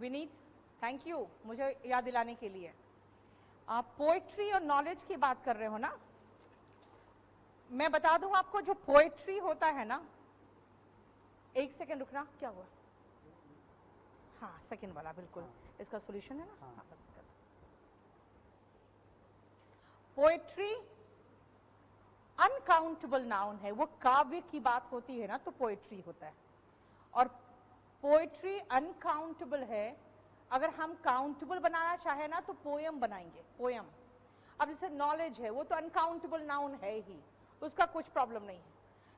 Vineet, thank you मुझे याद दिलाने के लिए। आप पोएट्री और नॉलेज की बात कर रहे हो ना? मैं बता दूं आपको, जो पोएट्री होता है ना, एक सेकंड रुकना, क्या हुआ? हाँ, सेकंड वाला बिल्कुल इसका सॉल्यूशन है ना। हाँ, बस कर। पोएट्री अनकाउंटेबल नाउन है, वो काव्य की बात होती है ना तो पोएट्री होता है। और पोएट्री अनकाउंटेबल है, अगर हम काउंटेबल बनाना चाहे ना तो पोयम बनाएंगे, पोयम। अब जैसे नॉलेज है, वो तो अनकाउंटेबल नाउन है ही, उसका कुछ प्रॉब्लम नहीं है।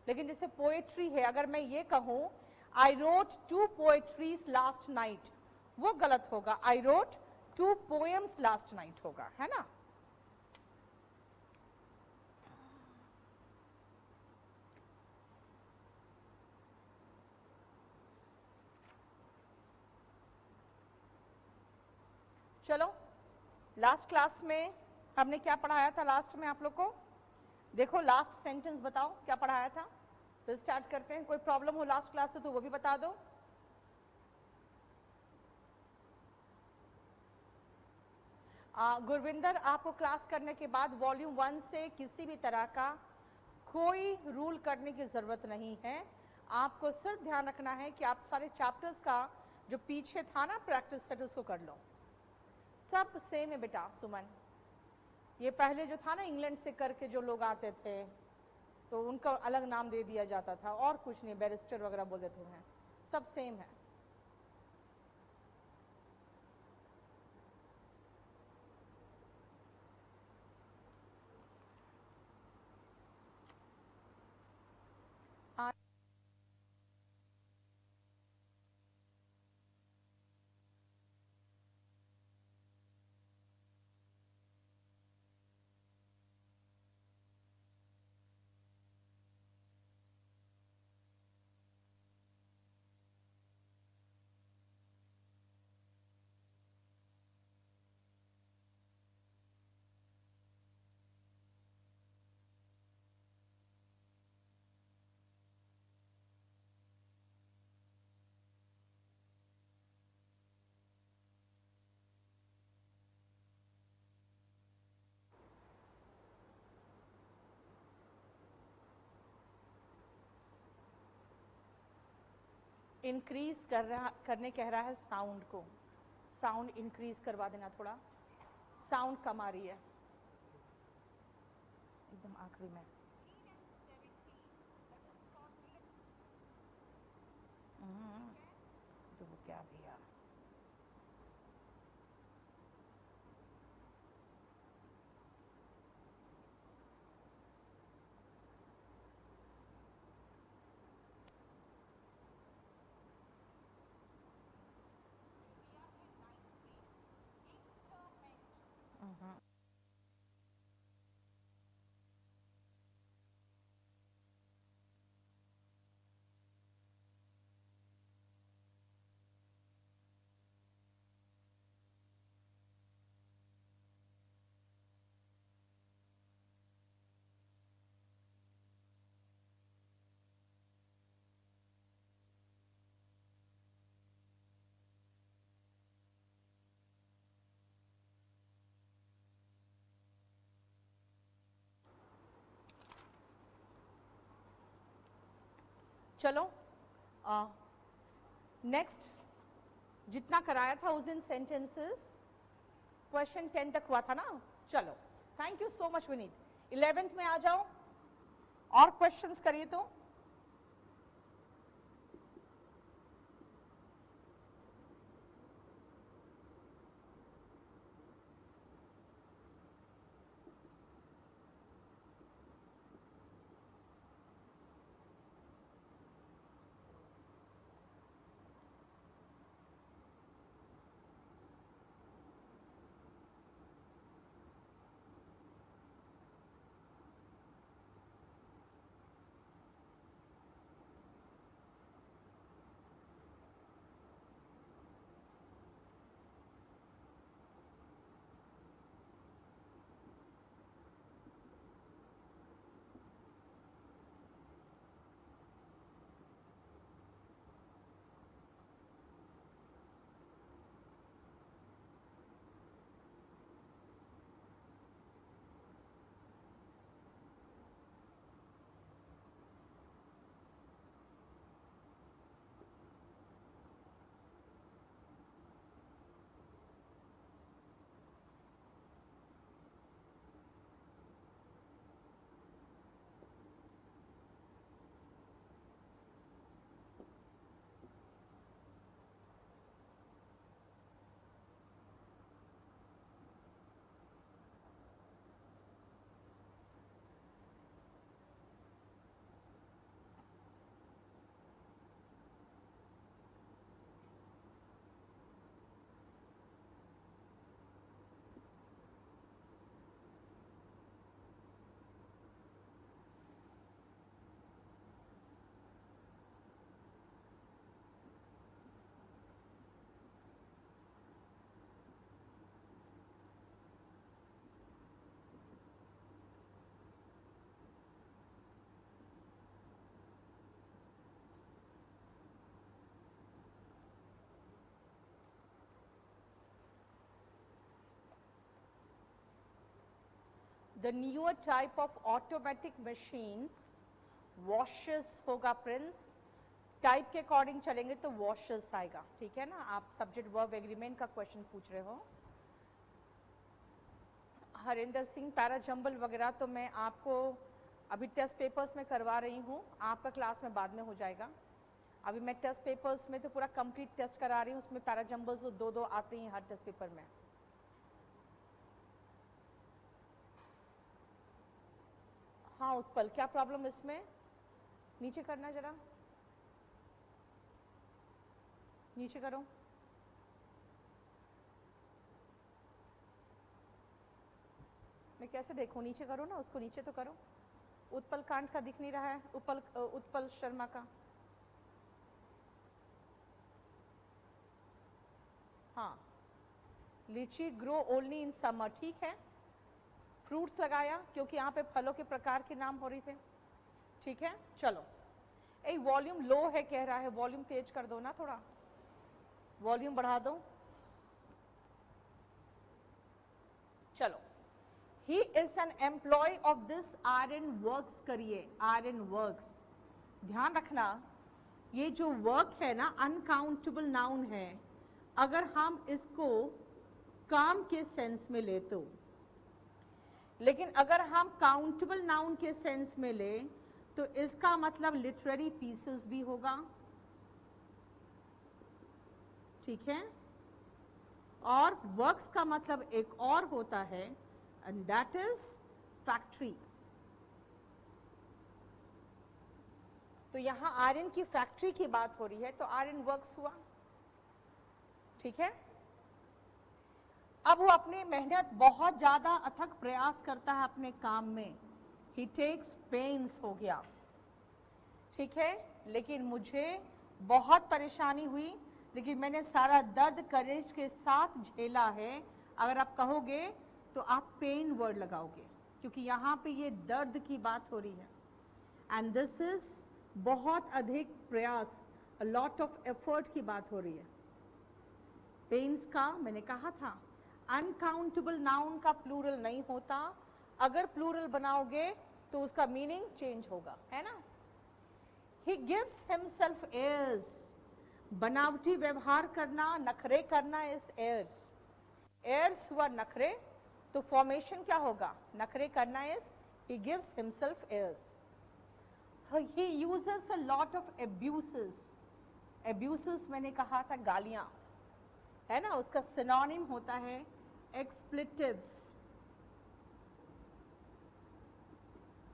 लेकिन जैसे पोएट्री है, अगर मैं ये कहूं I wrote 2 poetries last night, वो गलत होगा। I wrote 2 poems last night होगा, है ना? चलो, लास्ट क्लास में हमने क्या पढ़ाया था? लास्ट में आप लोग को देखो, लास्ट सेंटेंस बताओ क्या पढ़ाया था, फिर स्टार्ट करते हैं। कोई प्रॉब्लम हो लास्ट क्लास से तो वो भी बता दो। गुरविंदर, आपको क्लास करने के बाद वॉल्यूम 1 से किसी भी तरह का कोई रूल करने की जरूरत नहीं है। आपको सिर्फ ध्यान रखना है कि आप सारे चैप्टर्स का जो पीछे था ना प्रैक्टिस सेट, उसको कर लो। सब सेम है बेटा। सुमन, ये पहले जो था ना इंग्लैंड से करके जो लोग आते थे तो उनका अलग नाम दे दिया जाता था, और कुछ नहीं, बैरिस्टर वगैरह बोल देते हैं, सब सेम है। इंक्रीज करने कह रहा है साउंड को, साउंड इंक्रीज करवा देना थोड़ा, साउंड कम आ रही है एकदम आखिरी में। तो वो क्या भैया, चलो नेक्स्ट जितना कराया था उस दिन सेंटेंसेस, क्वेश्चन 10 तक हुआ था ना। चलो, thank you so much Vineet. 11th में आ जाओ और क्वेश्चंस करिए तो। The newer type of automatic machines, washes होगा प्रिंस, टाइप के अकॉर्डिंग चलेंगे तो वॉशेस आएगा, ठीक है ना। आप सब्जेक्ट वर्ब एग्रीमेंट का क्वेश्चन पूछ रहे हो। हरिंदर सिंह, पैरा जंबल वगैरह तो मैं आपको अभी टेस्ट पेपर्स में करवा रही हूँ, आपका क्लास में बाद में हो जाएगा। अभी मैं टेस्ट पेपर्स में तो पूरा कंप्लीट टेस्ट करा रही हूँ, उसमें पैरा जंबल्स दो दो आते हैं हर टेस्ट पेपर में। हाँ उत्पल, क्या प्रॉब्लम इसमें? नीचे करना जरा, नीचे करो। मैं कैसे देखूं? नीचे करो ना उसको, नीचे तो करो। उत्पल कांड का दिख नहीं रहा है, उत्पल शर्मा का। हाँ, लीची ग्रो ओनली इन समर, ठीक है। फ्रूट्स लगाया क्योंकि यहाँ पे फलों के प्रकार के नाम हो रहे थे, ठीक है। चलो, एक वॉल्यूम लो है कह रहा है, वॉल्यूम तेज कर दो ना, थोड़ा वॉल्यूम बढ़ा दो। चलो, he is an employ of this iron works करिए, आयरन वर्क्स। ध्यान रखना, ये जो वर्क है ना अनकाउंटेबल नाउन है, अगर हम इसको काम के सेंस में ले तो, लेकिन अगर हम काउंटेबल नाउन के सेंस में ले तो इसका मतलब लिटरेरी पीसेस भी होगा, ठीक है। और वर्क्स का मतलब एक और होता है, एंड दैट इज फैक्ट्री। तो यहां आयरन की फैक्ट्री की बात हो रही है, तो आयरन वर्क्स हुआ, ठीक है। अब वो अपनी मेहनत बहुत ज्यादा अथक प्रयास करता है अपने काम में, ही टेक्स पेन्स हो गया, ठीक है। लेकिन मुझे बहुत परेशानी हुई, लेकिन मैंने सारा दर्द करेज के साथ झेला है। अगर आप कहोगे तो आप पेन वर्ड लगाओगे, क्योंकि यहाँ पे ये दर्द की बात हो रही है। एंड दिस इज बहुत अधिक प्रयास, अ लॉट ऑफ एफर्ट की बात हो रही है। पेन्स का मैंने कहा था अनकाउंटेबल नाउन का प्लूरल नहीं होता, अगर प्लूरल बनाओगे तो उसका मीनिंग चेंज होगा, है ना। He gives himself airs, बनावटी व्यवहार करना, नखरे करना इस airs, airs हुआ नखरे, तो फॉर्मेशन क्या होगा? नखरे करना इस he gives himself airs. He uses a lot of abuses, abuses मैंने कहा था गालियां, है ना, उसका सिनोनिम होता है एक्सप्लेटिव्स,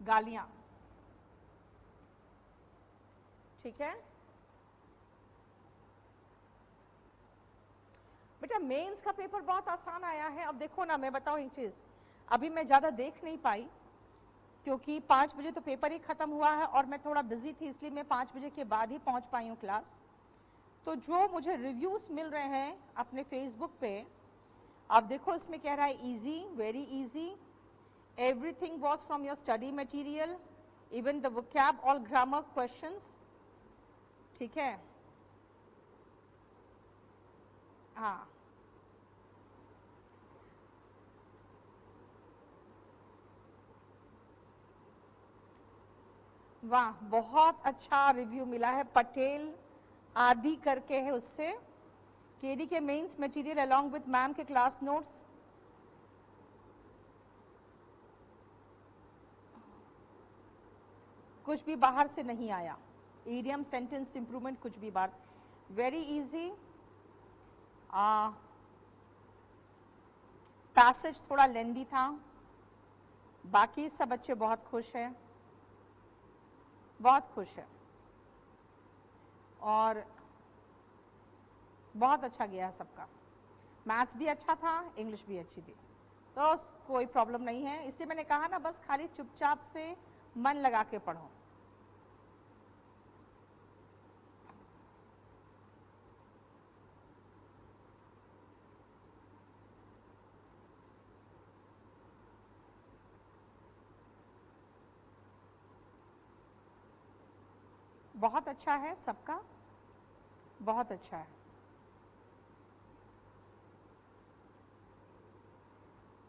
गालियां, ठीक है। बेटा मेंस का पेपर बहुत आसान आया है। अब देखो ना, मैं बताऊं एक चीज, अभी मैं ज्यादा देख नहीं पाई क्योंकि 5 बजे तो पेपर ही खत्म हुआ है और मैं थोड़ा बिजी थी, इसलिए मैं 5 बजे के बाद ही पहुंच पाई हूँ क्लास। तो जो मुझे रिव्यूज मिल रहे हैं अपने फेसबुक पे, आप देखो इसमें कह रहा है easy, very easy, everything was from your study material, even the vocab, all grammar questions, ठीक है। हाँ, वाह, बहुत अच्छा रिव्यू मिला है, पटेल आदि करके है उससे। केडी के mains material along with ma'am के क्लास नोट्स, कुछ भी बाहर से नहीं आया, इडियम सेंटेंस इंप्रूवमेंट कुछ भी बाहर, वेरी इजी। पैसेज थोड़ा लेंदी था, बाकी सब बच्चे बहुत खुश हैं, बहुत खुश है, और बहुत अच्छा गया है सबका। मैथ्स भी अच्छा था, इंग्लिश भी अच्छी थी, तो कोई प्रॉब्लम नहीं है। इसलिए मैंने कहा ना, बस खाली चुपचाप से मन लगा के पढ़ो। बहुत अच्छा है सबका, बहुत अच्छा है।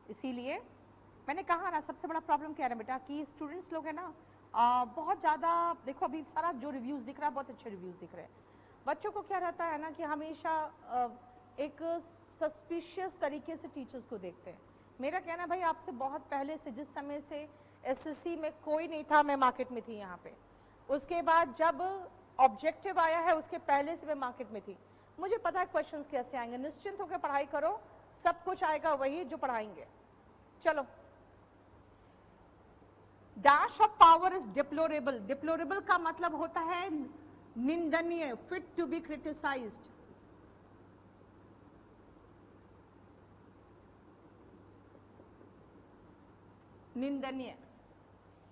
इसीलिए मैंने कहा ना सबसे बड़ा प्रॉब्लम क्या है ना बेटा कि स्टूडेंट्स लोग हैं ना बहुत ज़्यादा, देखो अभी सारा जो रिव्यूज़ दिख रहा है बहुत अच्छे रिव्यूज़ दिख रहे हैं। बच्चों को क्या रहता है ना कि हमेशा एक सस्पिशियस तरीके से टीचर्स को देखते हैं। मेरा कहना भाई आपसे बहुत पहले से, जिस समय से एसएससी में कोई नहीं था, मैं मार्केट में थी यहाँ पे, उसके बाद जब ऑब्जेक्टिव आया है उसके पहले से मैं मार्केट में थी, मुझे पता है क्वेश्चंस कैसे आएंगे। निश्चिंत होकर पढ़ाई करो, सब कुछ आएगा वही जो पढ़ाएंगे। चलो, dash of power is deplorable. Deplorable का मतलब होता है निंदनीय, फिट टू बी क्रिटिसाइज्ड। निंदनीय,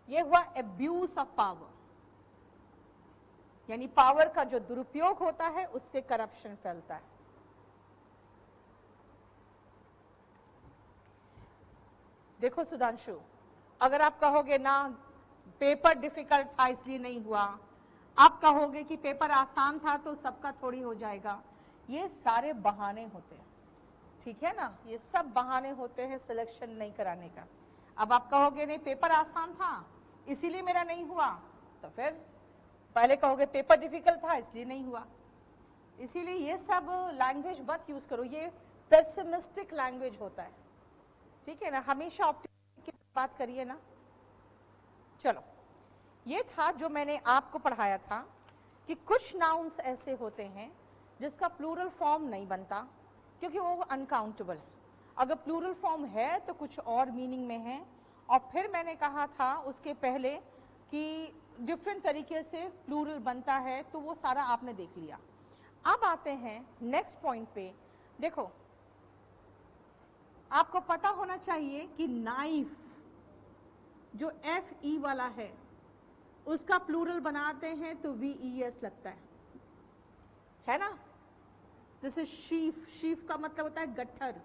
ये हुआ एब्यूज ऑफ पावर, यानी पावर का जो दुरुपयोग होता है उससे करप्शन फैलता है। देखो सुधांशु, अगर आप कहोगे ना पेपर डिफिकल्ट था इसलिए नहीं हुआ, आप कहोगे कि पेपर आसान था तो सबका थोड़ी हो जाएगा, ये सारे बहाने होते हैं, ठीक है ना, ये सब बहाने होते हैं सिलेक्शन नहीं कराने का। अब आप कहोगे नहीं पेपर आसान था इसीलिए मेरा नहीं हुआ, तो फिर पहले कहोगे पेपर डिफिकल्ट था इसलिए नहीं हुआ। इसीलिए ये सब लैंग्वेज मत यूज करो, ये पेसिमिस्टिक लैंग्वेज होता है, ठीक है ना, हमेशा ऑप्टिमिस्टिक की बात करिए ना। चलो, ये था जो मैंने आपको पढ़ाया था कि कुछ नाउन्स ऐसे होते हैं जिसका प्लूरल फॉर्म नहीं बनता क्योंकि वो अनकाउंटेबल है। अगर प्लूरल फॉर्म है तो कुछ और मीनिंग में है। और फिर मैंने कहा था उसके पहले कि डिफरेंट तरीके से प्लूरल बनता है, तो वो सारा आपने देख लिया। अब आते हैं नेक्स्ट पॉइंट पे। देखो, आपको पता होना चाहिए कि नाइफ जो FE वाला है उसका प्लूरल बनाते हैं तो VES लगता है ना। जैसे शीफ, शीफ का मतलब होता है गट्ठर,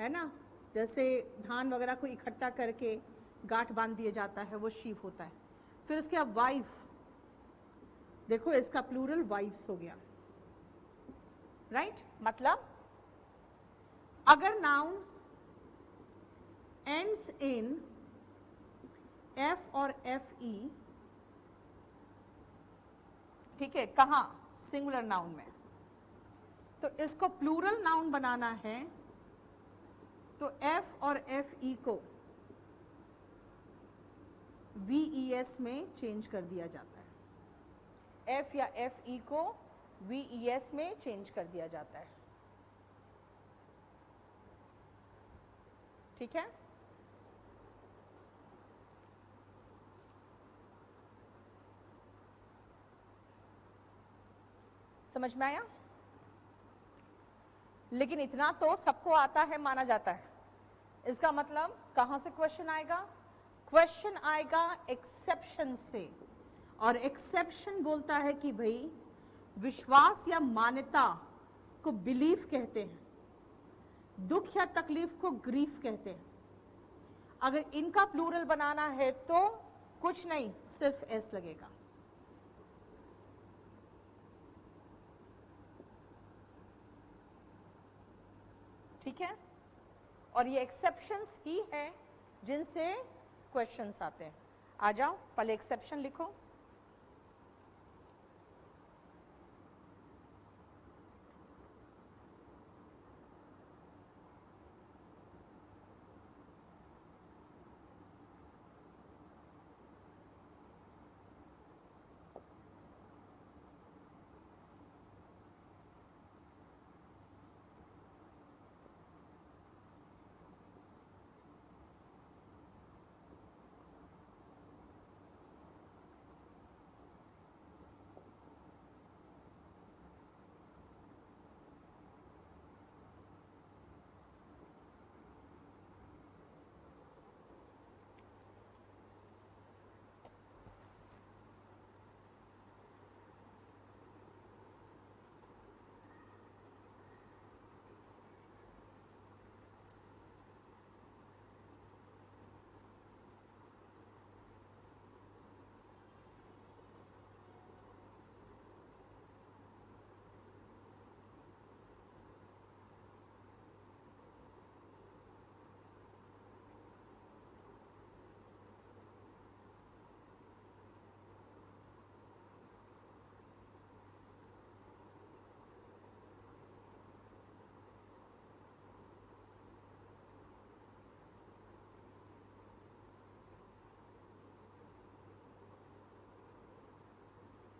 है ना, जैसे धान वगैरह को इकट्ठा करके गांठ बांध दिया जाता है, वो शीफ होता है। फिर उसके बाद वाइफ, देखो इसका प्लूरल वाइफ्स हो गया, राइट। मतलब अगर नाउन एंड्स इन F और FE, ठीक है, कहाँ, सिंगुलर नाउन में, तो इसको प्लूरल नाउन बनाना है तो F और FE को VES में चेंज कर दिया जाता है। F या FE को VES में चेंज कर दिया जाता है, ठीक है। समझ में आया? लेकिन इतना तो सबको आता है, माना जाता है। इसका मतलब कहां से क्वेश्चन आएगा? क्वेश्चन आएगा एक्सेप्शन से, और एक्सेप्शन बोलता है कि भाई विश्वास या मान्यता को बिलीफ कहते हैं, दुख या तकलीफ को ग्रीफ कहते हैं। अगर इनका प्लूरल बनाना है तो कुछ नहीं, सिर्फ एस लगेगा। ठीक है, और ये एक्सेप्शंस ही है जिनसे क्वेश्चंस आते हैं। आ जाओ, पहले एक्सेप्शन लिखो।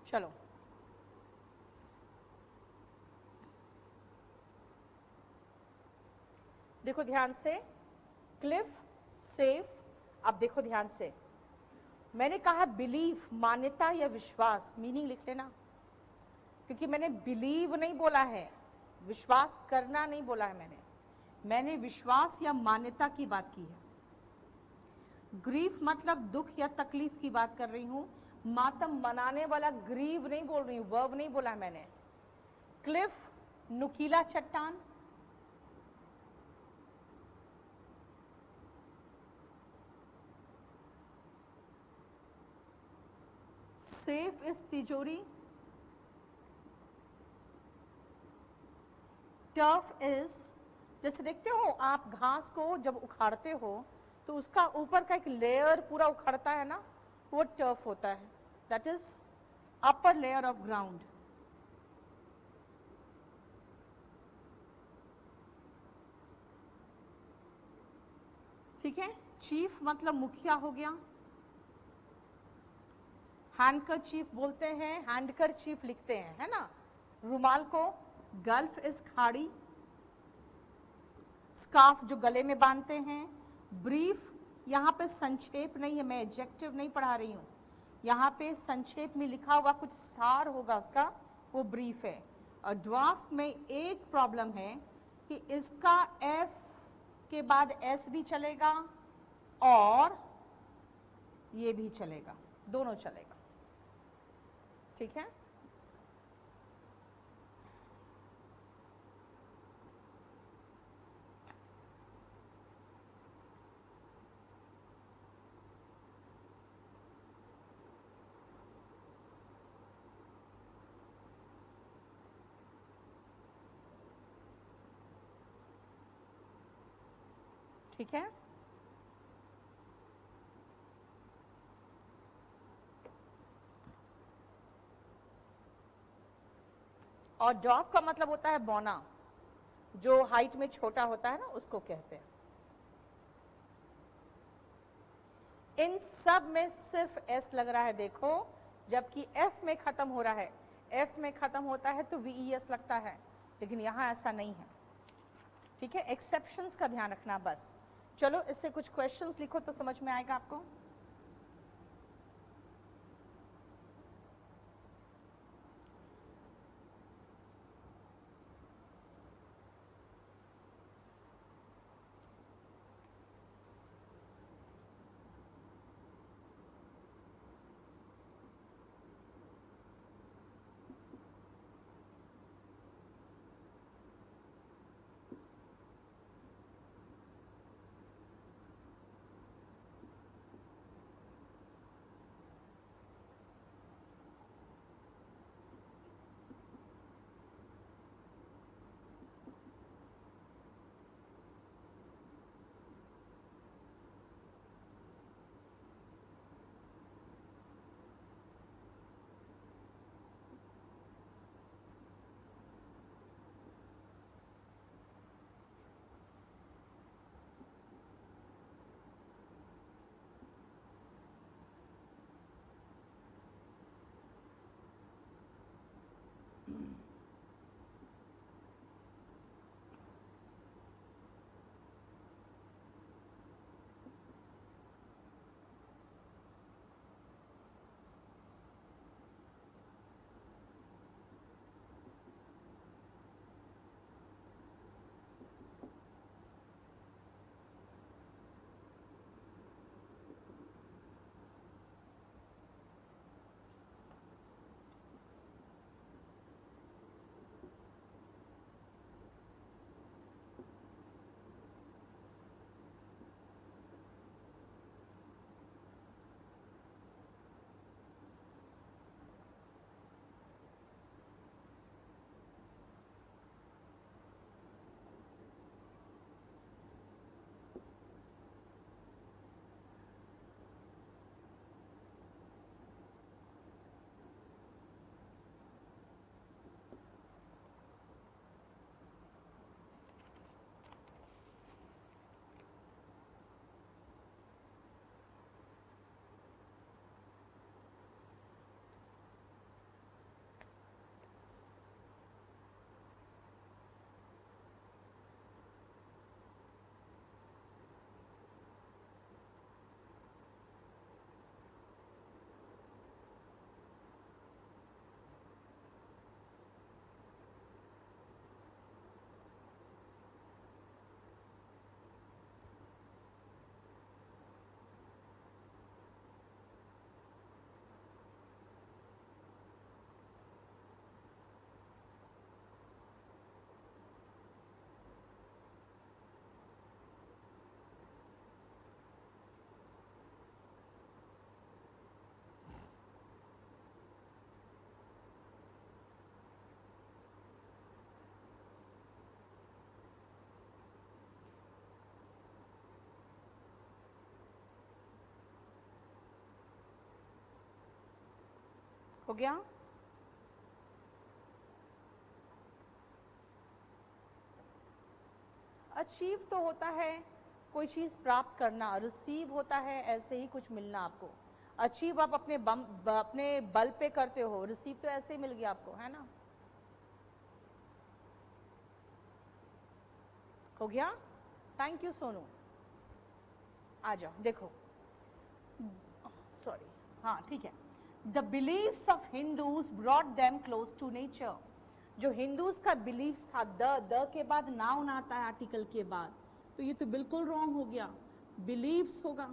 चलो, देखो ध्यान से, क्लिफ, सेफ। अब देखो ध्यान से, मैंने कहा बिलीव, मान्यता या विश्वास, मीनिंग लिख लेना, क्योंकि मैंने बिलीव नहीं बोला है, विश्वास करना नहीं बोला है, मैंने विश्वास या मान्यता की बात की है। ग्रीफ मतलब दुख या तकलीफ की बात कर रही हूं, मातम मनाने वाला ग्रीव नहीं बोल रही हूं, वर्ब नहीं बोला है मैंने। क्लिफ, नुकीला चट्टान। सेफ इज तिजोरी। टर्फ इज, जैसे देखते हो आप घास को जब उखाड़ते हो तो उसका ऊपर का एक लेयर पूरा उखड़ता है ना, वो टर्फ होता है, that is upper layer of ground. ठीक है, चीफ मतलब मुखिया हो गया। हैंडकर चीफ बोलते हैं, हैंडकर चीफ लिखते हैं, है ना, रुमाल को। गल्फ इज खाड़ी। स्कार्फ जो गले में बांधते हैं। ब्रीफ, यहाँ पे संक्षेप नहीं है, मैं एडजेक्टिव नहीं पढ़ा रही हूँ, यहाँ पे संक्षेप में लिखा हुआ कुछ सार होगा उसका, वो ब्रीफ है। और ड्वार्फ में एक प्रॉब्लम है कि इसका एफ के बाद एस भी चलेगा और ये भी चलेगा, दोनों चलेगा। ठीक है, ठीक है। और डॉफ का मतलब होता है बौना, जो हाइट में छोटा होता है ना, उसको कहते हैं। इन सब में सिर्फ एस लग रहा है देखो, जबकि एफ में खत्म हो रहा है, एफ में खत्म होता है तो वीईएस लगता है, लेकिन यहां ऐसा नहीं है। ठीक है, एक्सेप्शंस का ध्यान रखना बस। चलो इससे कुछ क्वेश्चंस लिखो तो समझ में आएगा आपको। हो गया? अचीव तो होता है कोई चीज प्राप्त करना, रिसीव होता है ऐसे ही कुछ मिलना आपको। अचीव आप अपने बल पे करते हो, रिसीव तो ऐसे ही मिल गया आपको, है ना? हो गया? Thank you Sonu. आ जाओ, देखो, सॉरी, हाँ ठीक है। The believes of Hindus brought them close to nature. जो हिंदूज का बिलीव्स था, द के बाद नाउन आता है आर्टिकल के बाद, तो ये तो बिल्कुल रॉन्ग हो गया, बिलीव्स होगा।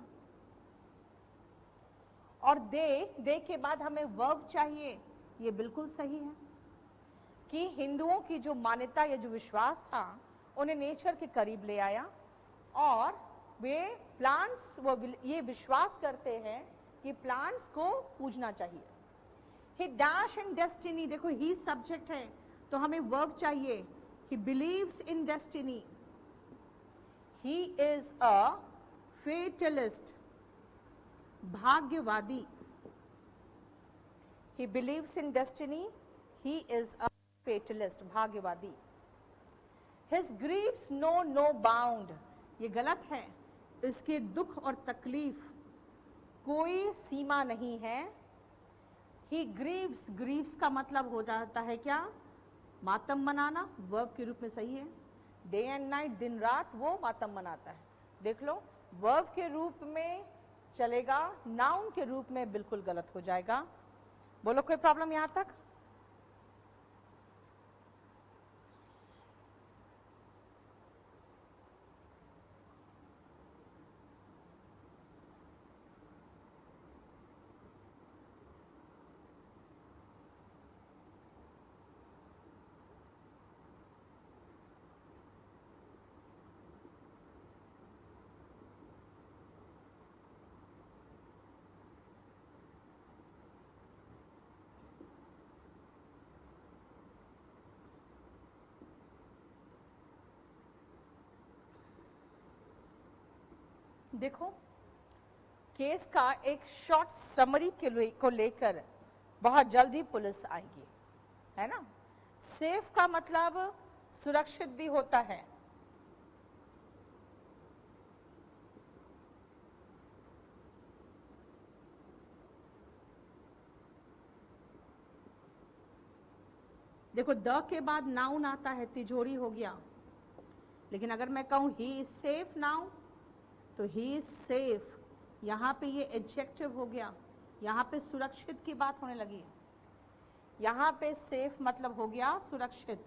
और दे के बाद हमें वर्ब चाहिए, ये बिल्कुल सही है कि हिंदुओं की जो मान्यता या जो विश्वास था उन्हें नेचर के करीब ले आया, और वे प्लांट्स, वो ये विश्वास करते हैं कि प्लांट्स को पूजना चाहिए। ही डैश इन डेस्टिनी, देखो ही सब्जेक्ट है तो हमें वर्ब चाहिए। He believes in destiny, he is a fatalist, भाग्यवादी। He believes in destiny, he is a fatalist, भाग्यवादी। His griefs know no bound, ये गलत है, इसके दुख और तकलीफ कोई सीमा नहीं है। He grieves, grieves का मतलब हो जाता है क्या? मातम मनाना, वर्ब के रूप में सही है। डे एंड नाइट, दिन रात वो मातम मनाता है। देख लो, वर्ब के रूप में चलेगा, नाउन के रूप में बिल्कुल गलत हो जाएगा। बोलो कोई प्रॉब्लम यहां तक? देखो, केस का एक शॉर्ट समरी को लेकर बहुत जल्दी पुलिस आएगी, है ना? सेफ का मतलब सुरक्षित भी होता है। देखो, द के बाद नाउन आता है, तिजोरी हो गया। लेकिन अगर मैं कहूं ही इज सेफ नाउ, तो ही इज सेफ, यहां पे ये एडजेक्टिव हो गया, यहां पे सुरक्षित की बात होने लगी। यहां पे सेफ मतलब हो गया सुरक्षित,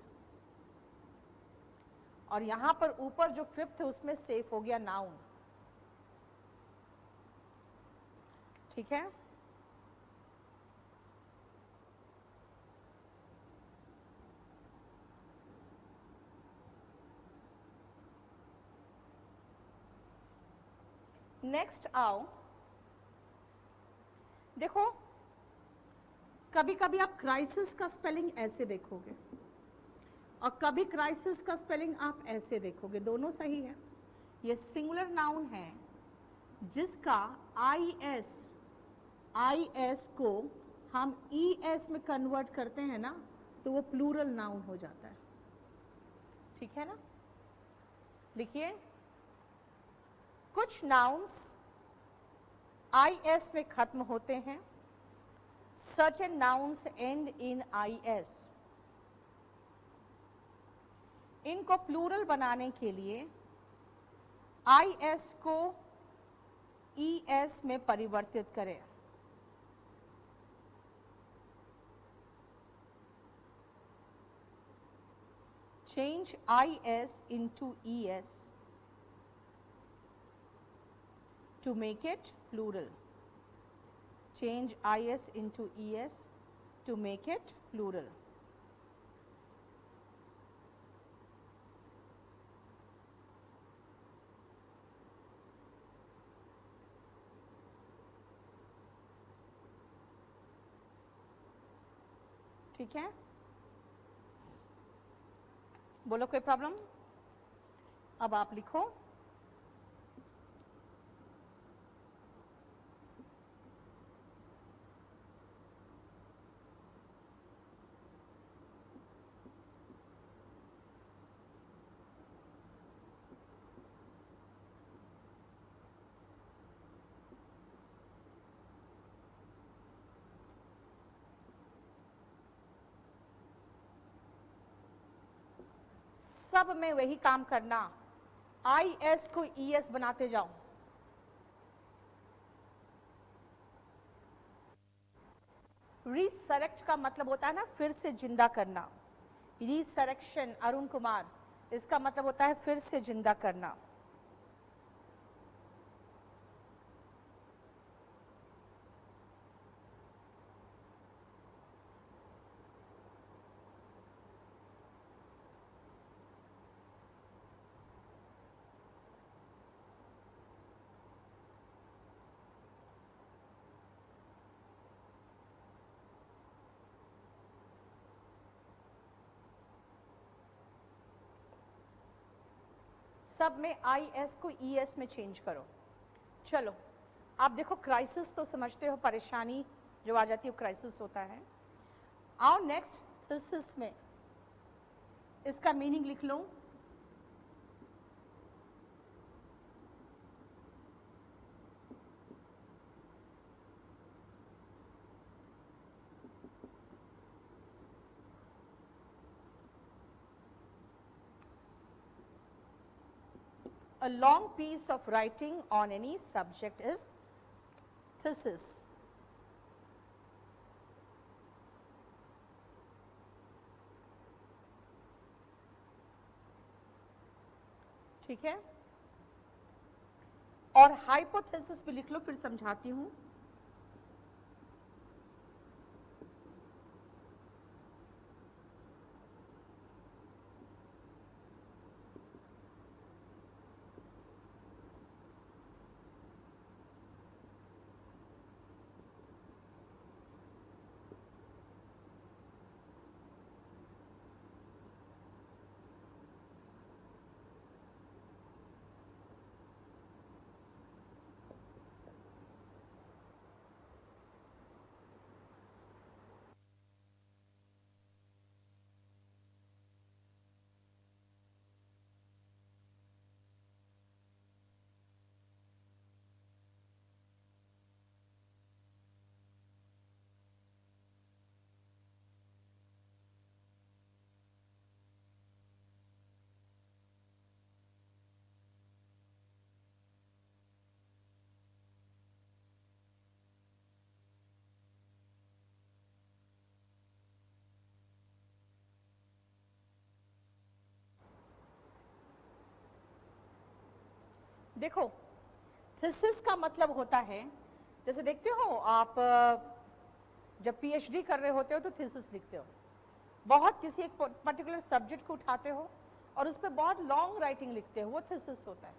और यहां पर ऊपर जो फिफ्थ है उसमें सेफ हो गया नाउन। ठीक है? नेक्स्ट आओ, देखो कभी कभी आप क्राइसिस का स्पेलिंग ऐसे देखोगे और कभी क्राइसिस का स्पेलिंग आप ऐसे देखोगे, दोनों सही है। ये सिंगुलर नाउन है जिसका आई एस को हम ई एस में कन्वर्ट करते हैं ना, तो वो प्लूरल नाउन हो जाता है। ठीक है ना? लिखिए, कुछ नाउन्स आई एस में खत्म होते हैं, certain nouns end in I S. इनको प्लूरल बनाने के लिए आई एस को ई एस में परिवर्तित करें। Change IS into ES to make it plural. Change IS into ES to make it plural. ठीक है? बोलो कोई प्रॉब्लम? अब आप लिखो, सब में वही काम करना, IS को ES बनाते जाओ। रिसरेक्ट का मतलब होता है ना फिर से जिंदा करना, रिसरेक्शन अरुण कुमार, इसका मतलब होता है फिर से जिंदा करना। सब में IS को ES में चेंज करो। चलो आप देखो, क्राइसिस तो समझते हो, परेशानी जो आ जाती है वो क्राइसिस होता है। आओ नेक्स्ट थीसिस में इसका मीनिंग लिख लो। A long piece of writing on any subject is thesis. ठीक है, और हाइपोथेसिस भी लिख लो, फिर समझाती हूं। देखो, थीसिस का मतलब होता है, जैसे देखते हो आप जब PhD कर रहे होते हो तो थीसिस लिखते हो, बहुत किसी एक पर्टिकुलर सब्जेक्ट को उठाते हो और उस पर बहुत लॉन्ग राइटिंग लिखते हो, वो थीसिस होता है।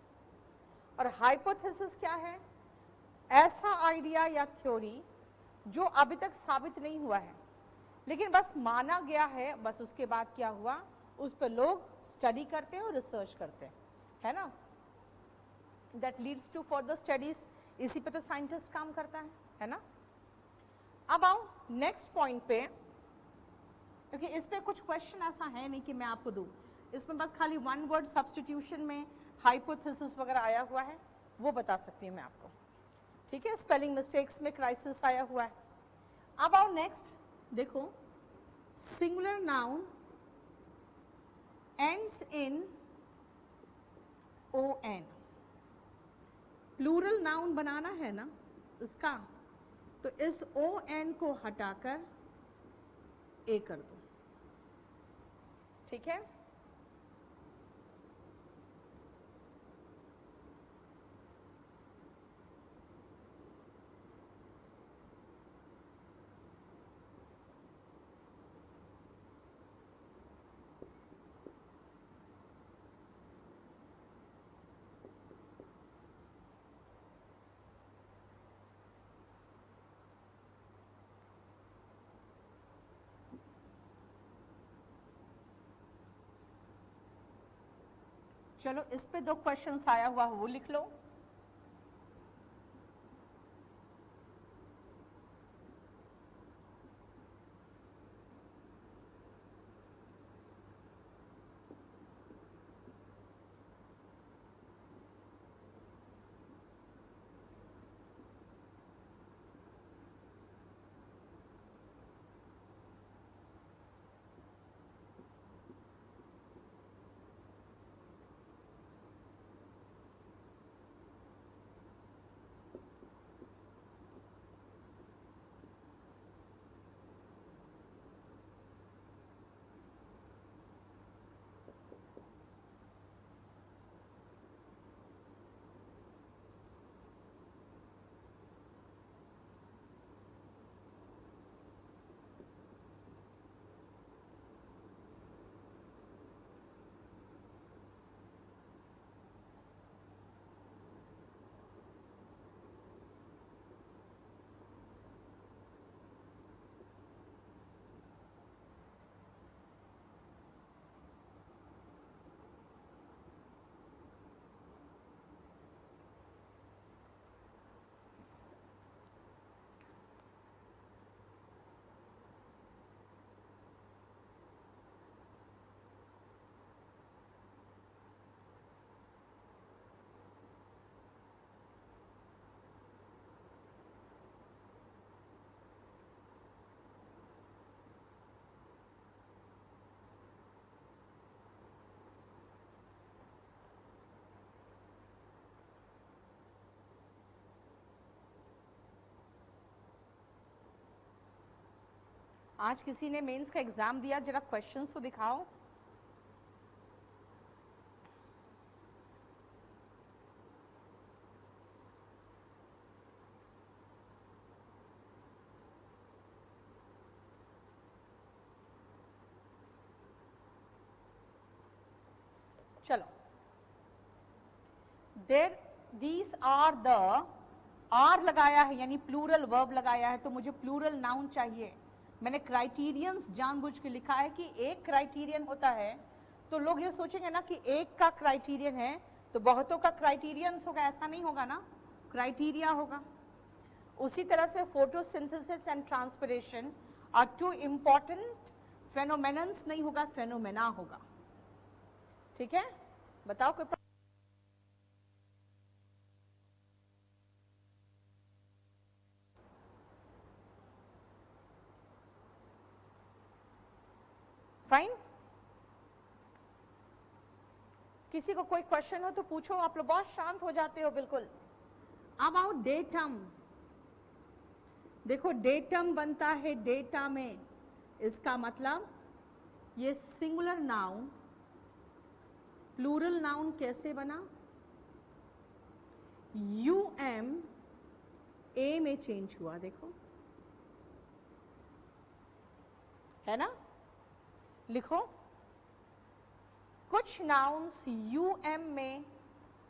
और हाइपोथेसिस क्या है? ऐसा आइडिया या थ्योरी जो अभी तक साबित नहीं हुआ है, लेकिन बस माना गया है, बस उसके बाद क्या हुआ उस पर लोग स्टडी करते हैं और रिसर्च करते हैं, है ना। That leads to further studies, इसी पे तो साइंटिस्ट काम करता है ना। अब आओ नेक्स्ट पॉइंट पे, क्योंकि इस पे कुछ क्वेश्चन ऐसा है नहीं कि मैं आपको दूं, इसमें बस खाली वन वर्ड सब्स्टिट्यूशन में हाइपोथेसिस वगैरह आया हुआ है, वो बता सकती हूँ मैं आपको। ठीक है, स्पेलिंग मिस्टेक्स में क्राइसिस आया हुआ है। अब आओ नेक्स्ट देखो, singular noun ends in ON, plural noun बनाना है ना इसका, तो इस ON को हटाकर A कर दो। ठीक है, चलो इस पे 2 क्वेश्चंस आया हुआ वो लिख लो। आज किसी ने मेंस का एग्जाम दिया, जरा क्वेश्चंस तो दिखाओ। चलो, there these are the, R लगाया है यानी प्लूरल वर्ब लगाया है, तो मुझे प्लूरल नाउन चाहिए। मैंने क्राइटेरियंस जानबूझ के लिखा है कि एक क्राइटेरियन होता है, तो लोग ये सोचेंगे ना कि एक का क्राइटेरियन है तो बहुतों का क्राइटेरियंस होगा, ऐसा नहीं होगा ना, क्राइटेरिया होगा। उसी तरह से photosynthesis and transpiration are two important phenomenons नहीं होगा, फेनोमेना होगा। ठीक है, बताओ कोई फाइन। किसी को कोई क्वेश्चन हो तो पूछो, आप लोग बहुत शांत हो जाते हो बिल्कुल। अब आओ डेटम। देखो डेटम बनता है डेटा में, इसका मतलब ये सिंगुलर नाउन प्लूरल नाउन कैसे बना, यूएम ए में चेंज हुआ, देखो है ना। लिखो, कुछ नाउन्स यूएम में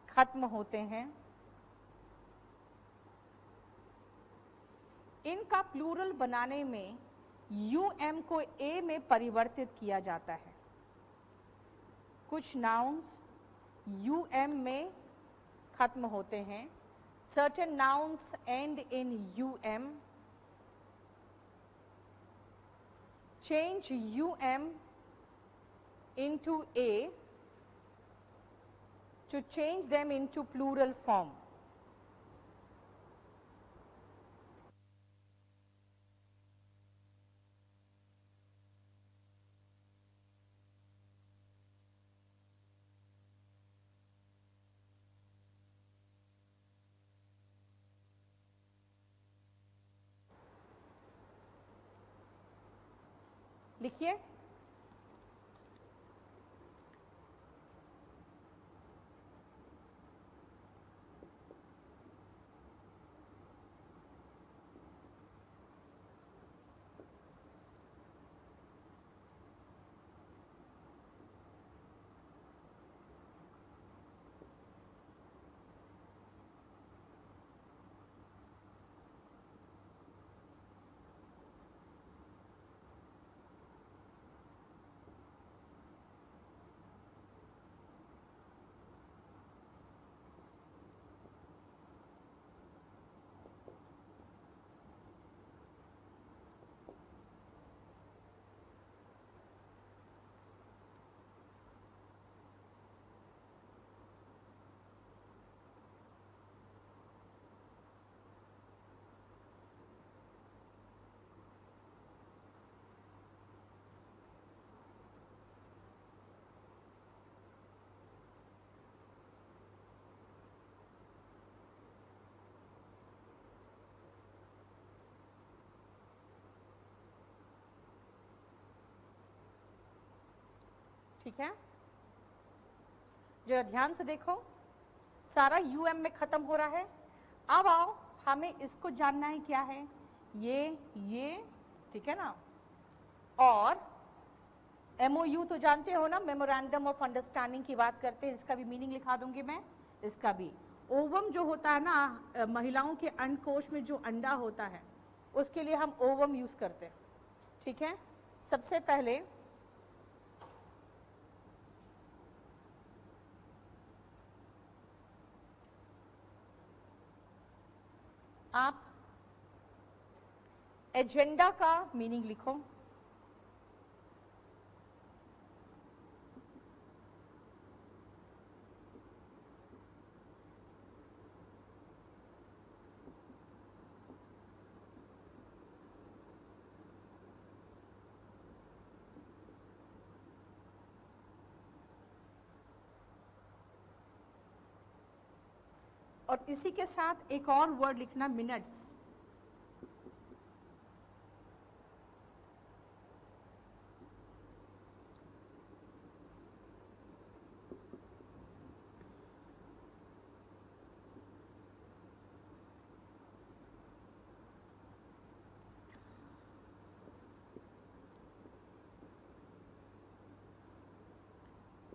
खत्म होते हैं, इनका प्लूरल बनाने में यूएम को ए में परिवर्तित किया जाता है। कुछ नाउन्स यूएम में खत्म होते हैं, certain nouns end in UM, change UM into A to change them into plural form. लिखिए, ठीक है, जरा ध्यान से देखो, सारा यूएम में खत्म हो रहा है। अब आओ, हमें इसको जानना है क्या है, ये ठीक है ना, और एमओयू तो जानते हो ना, मेमोरेंडम ऑफ अंडरस्टैंडिंग की बात करते हैं, इसका भी मीनिंग लिखा दूंगी मैं, इसका भी। ओवम जो होता है ना, महिलाओं के अंडकोश में जो अंडा होता है, उसके लिए हम ओवम यूज करते हैं। ठीक है, सबसे पहले आप एजेंडा का मीनिंग लिखो। और इसी के साथ एक और वर्ड लिखना, मिनट्स।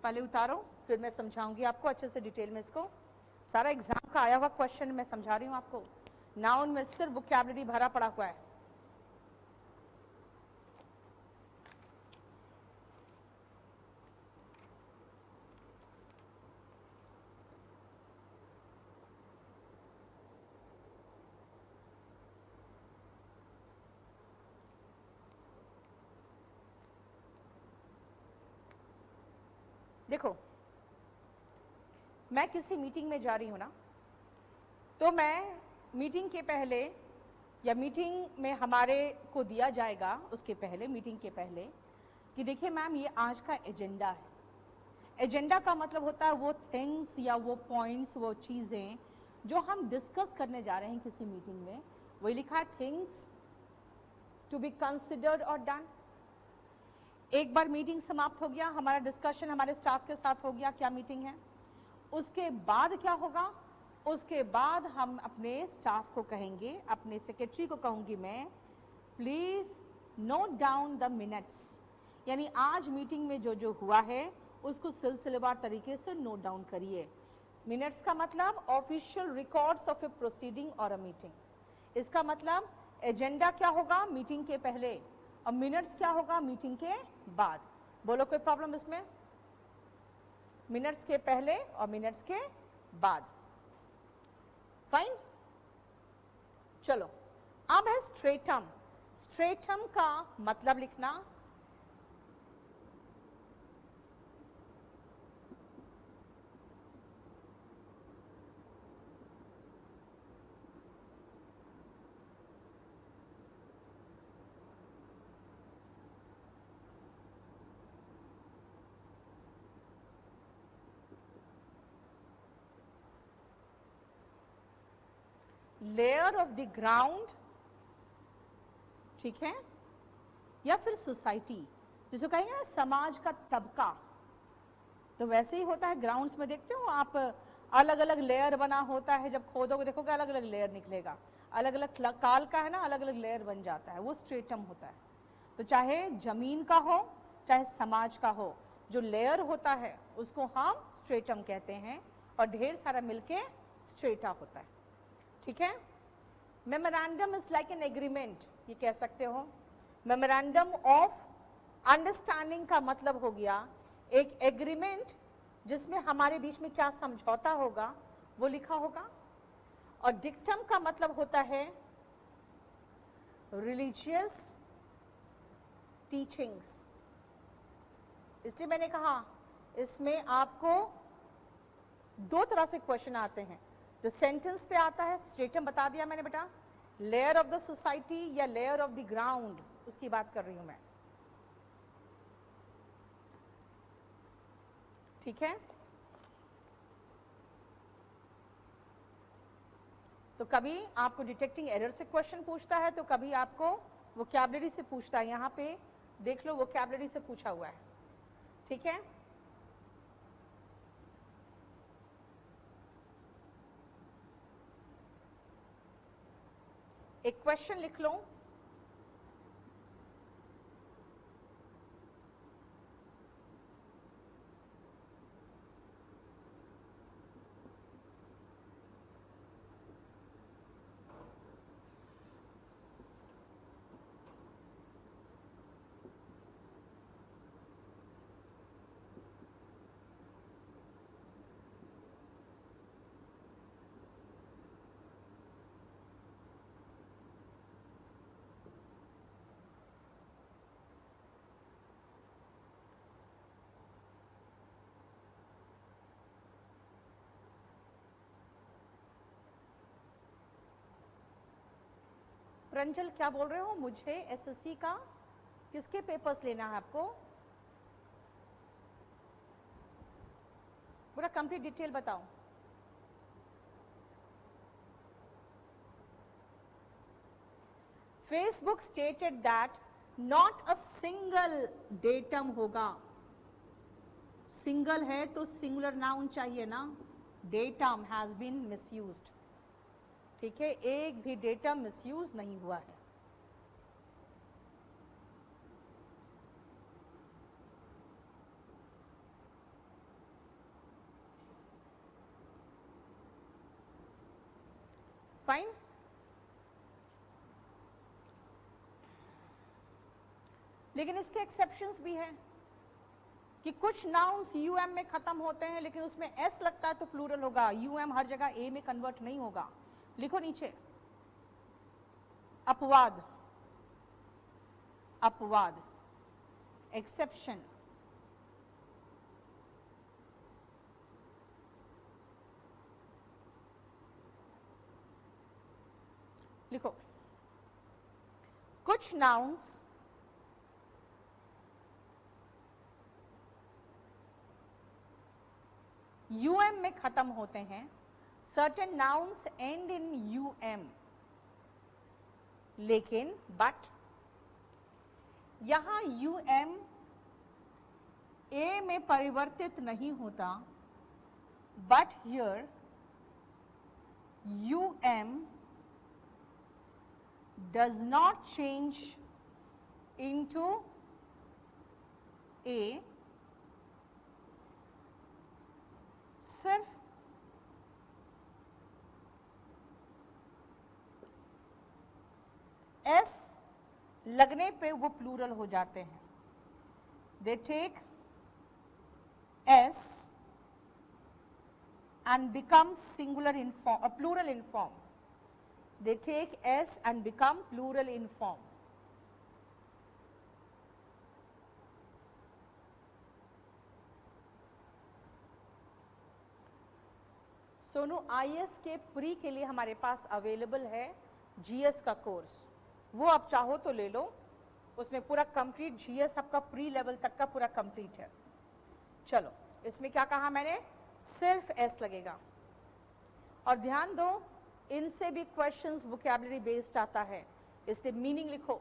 पहले उतारो, फिर मैं समझाऊंगी आपको अच्छे से डिटेल में। इसको सारा एग्जाम का आया हुआ क्वेश्चन मैं समझा रही हूँ आपको। नाउन में सिर्फ वोकैबुलरी भरा पड़ा हुआ है। देखो, मैं किसी मीटिंग में जा रही हूँ ना, तो मैं मीटिंग के पहले या मीटिंग में हमारे को दिया जाएगा उसके पहले, मीटिंग के पहले, कि देखिए मैम ये आज का एजेंडा है। एजेंडा का मतलब होता है वो थिंग्स या वो पॉइंट्स, वो चीज़ें जो हम डिस्कस करने जा रहे हैं किसी मीटिंग में। वही लिखा है थिंग्स टू बी कंसिडर्ड और डन। एक बार मीटिंग समाप्त हो गया, हमारा डिस्कशन हमारे स्टाफ के साथ हो गया, क्या मीटिंग है, उसके बाद क्या होगा, उसके बाद हम अपने स्टाफ को कहेंगे, अपने सेक्रेटरी को कहूंगी मैं, please note down the minutes, यानी आज मीटिंग में जो जो हुआ है उसको सिलसिलेवार तरीके से नोट डाउन करिए। मिनट्स का मतलब official records of A proceeding और अ मीटिंग। इसका मतलब एजेंडा क्या होगा मीटिंग के पहले, और मिनट्स क्या होगा मीटिंग के बाद। बोलो कोई प्रॉब्लम इसमें? मिनट्स के पहले और मिनट्स के बाद, फाइन। चलो, अब है स्ट्रेटम। स्ट्रेटम का मतलब लिखना, लेयर ऑफ द ग्राउंड, ठीक है, या फिर सोसाइटी, जिसको कहेंगे ना समाज का तबका। तो वैसे ही होता है ग्राउंड्स में, देखते हो आप अलग अलग लेयर बना होता है, जब खोदोगे देखोगे अलग अलग लेयर निकलेगा, अलग अलग काल का है ना, अलग अलग लेयर बन जाता है, वो स्ट्रेटम होता है। तो चाहे जमीन का हो चाहे समाज का हो, जो लेयर होता है उसको हम स्ट्रेटम कहते हैं, और ढेर सारा मिलके स्ट्रेटा होता है, ठीक है। Memorandum is like an agreement, ये कह सकते हो। मेमोरेंडम ऑफ अंडरस्टैंडिंग का मतलब हो गया एक एग्रीमेंट जिसमें हमारे बीच में क्या समझौता होगा वो लिखा होगा। और डिक्टम का मतलब होता है रिलीजियस टीचिंग्स। इसलिए मैंने कहा इसमें आपको दो तरह से क्वेश्चन आते हैं। जो सेंटेंस पे आता है, स्ट्रेटम बता दिया मैंने बेटा, लेयर ऑफ द सोसाइटी या लेयर ऑफ द ग्राउंड, उसकी बात कर रही हूं मैं, ठीक है। तो कभी आपको डिटेक्टिंग एरर से क्वेश्चन पूछता है, तो कभी आपको वोकैबुलरी से पूछता है। यहां पे देख लो वोकैबुलरी से पूछा हुआ है, ठीक है। एक क्वेश्चन लिख लो, प्रंजल क्या बोल रहे हो? मुझे एसएससी का किसके पेपर्स लेना है आपको? पूरा कंप्लीट डिटेल बताओ। Facebook stated that not a single datum होगा। सिंगल है तो सिंगुलर नाउन चाहिए ना, डेटम हैज बीन मिसयूज्ड, ठीक है, एक भी डेटम मिसयूज नहीं हुआ है। फाइन। लेकिन इसके एक्सेप्शंस भी हैं कि कुछ नाउन्स यूएम में खत्म होते हैं लेकिन उसमें एस लगता है तो प्लूरल होगा। यूएम हर जगह ए में कन्वर्ट नहीं होगा। लिखो नीचे, अपवाद, अपवाद, एक्सेप्शन, लिखो, कुछ नाउन्स यूएम में खत्म होते हैं। Certain nouns end in um, लेकिन बट यहां यूएम ए में परिवर्तित नहीं होता, but here um does not change into a, सिर्फ एस लगने पे वो प्लूरल हो जाते हैं। They take s and become singular in form, plural in form. They take S and become plural in form. Sonu, IAS के प्री के लिए हमारे पास अवेलेबल है जीएस का कोर्स, वो आप चाहो तो ले लो। उसमें पूरा कंप्लीट जीएस आपका प्री लेवल तक का पूरा कंप्लीट है। चलो, इसमें क्या कहा मैंने, सिर्फ एस लगेगा। और ध्यान दो, इनसे भी क्वेश्चंस वोकैबुलरी बेस्ड आता है, इसलिए मीनिंग लिखो।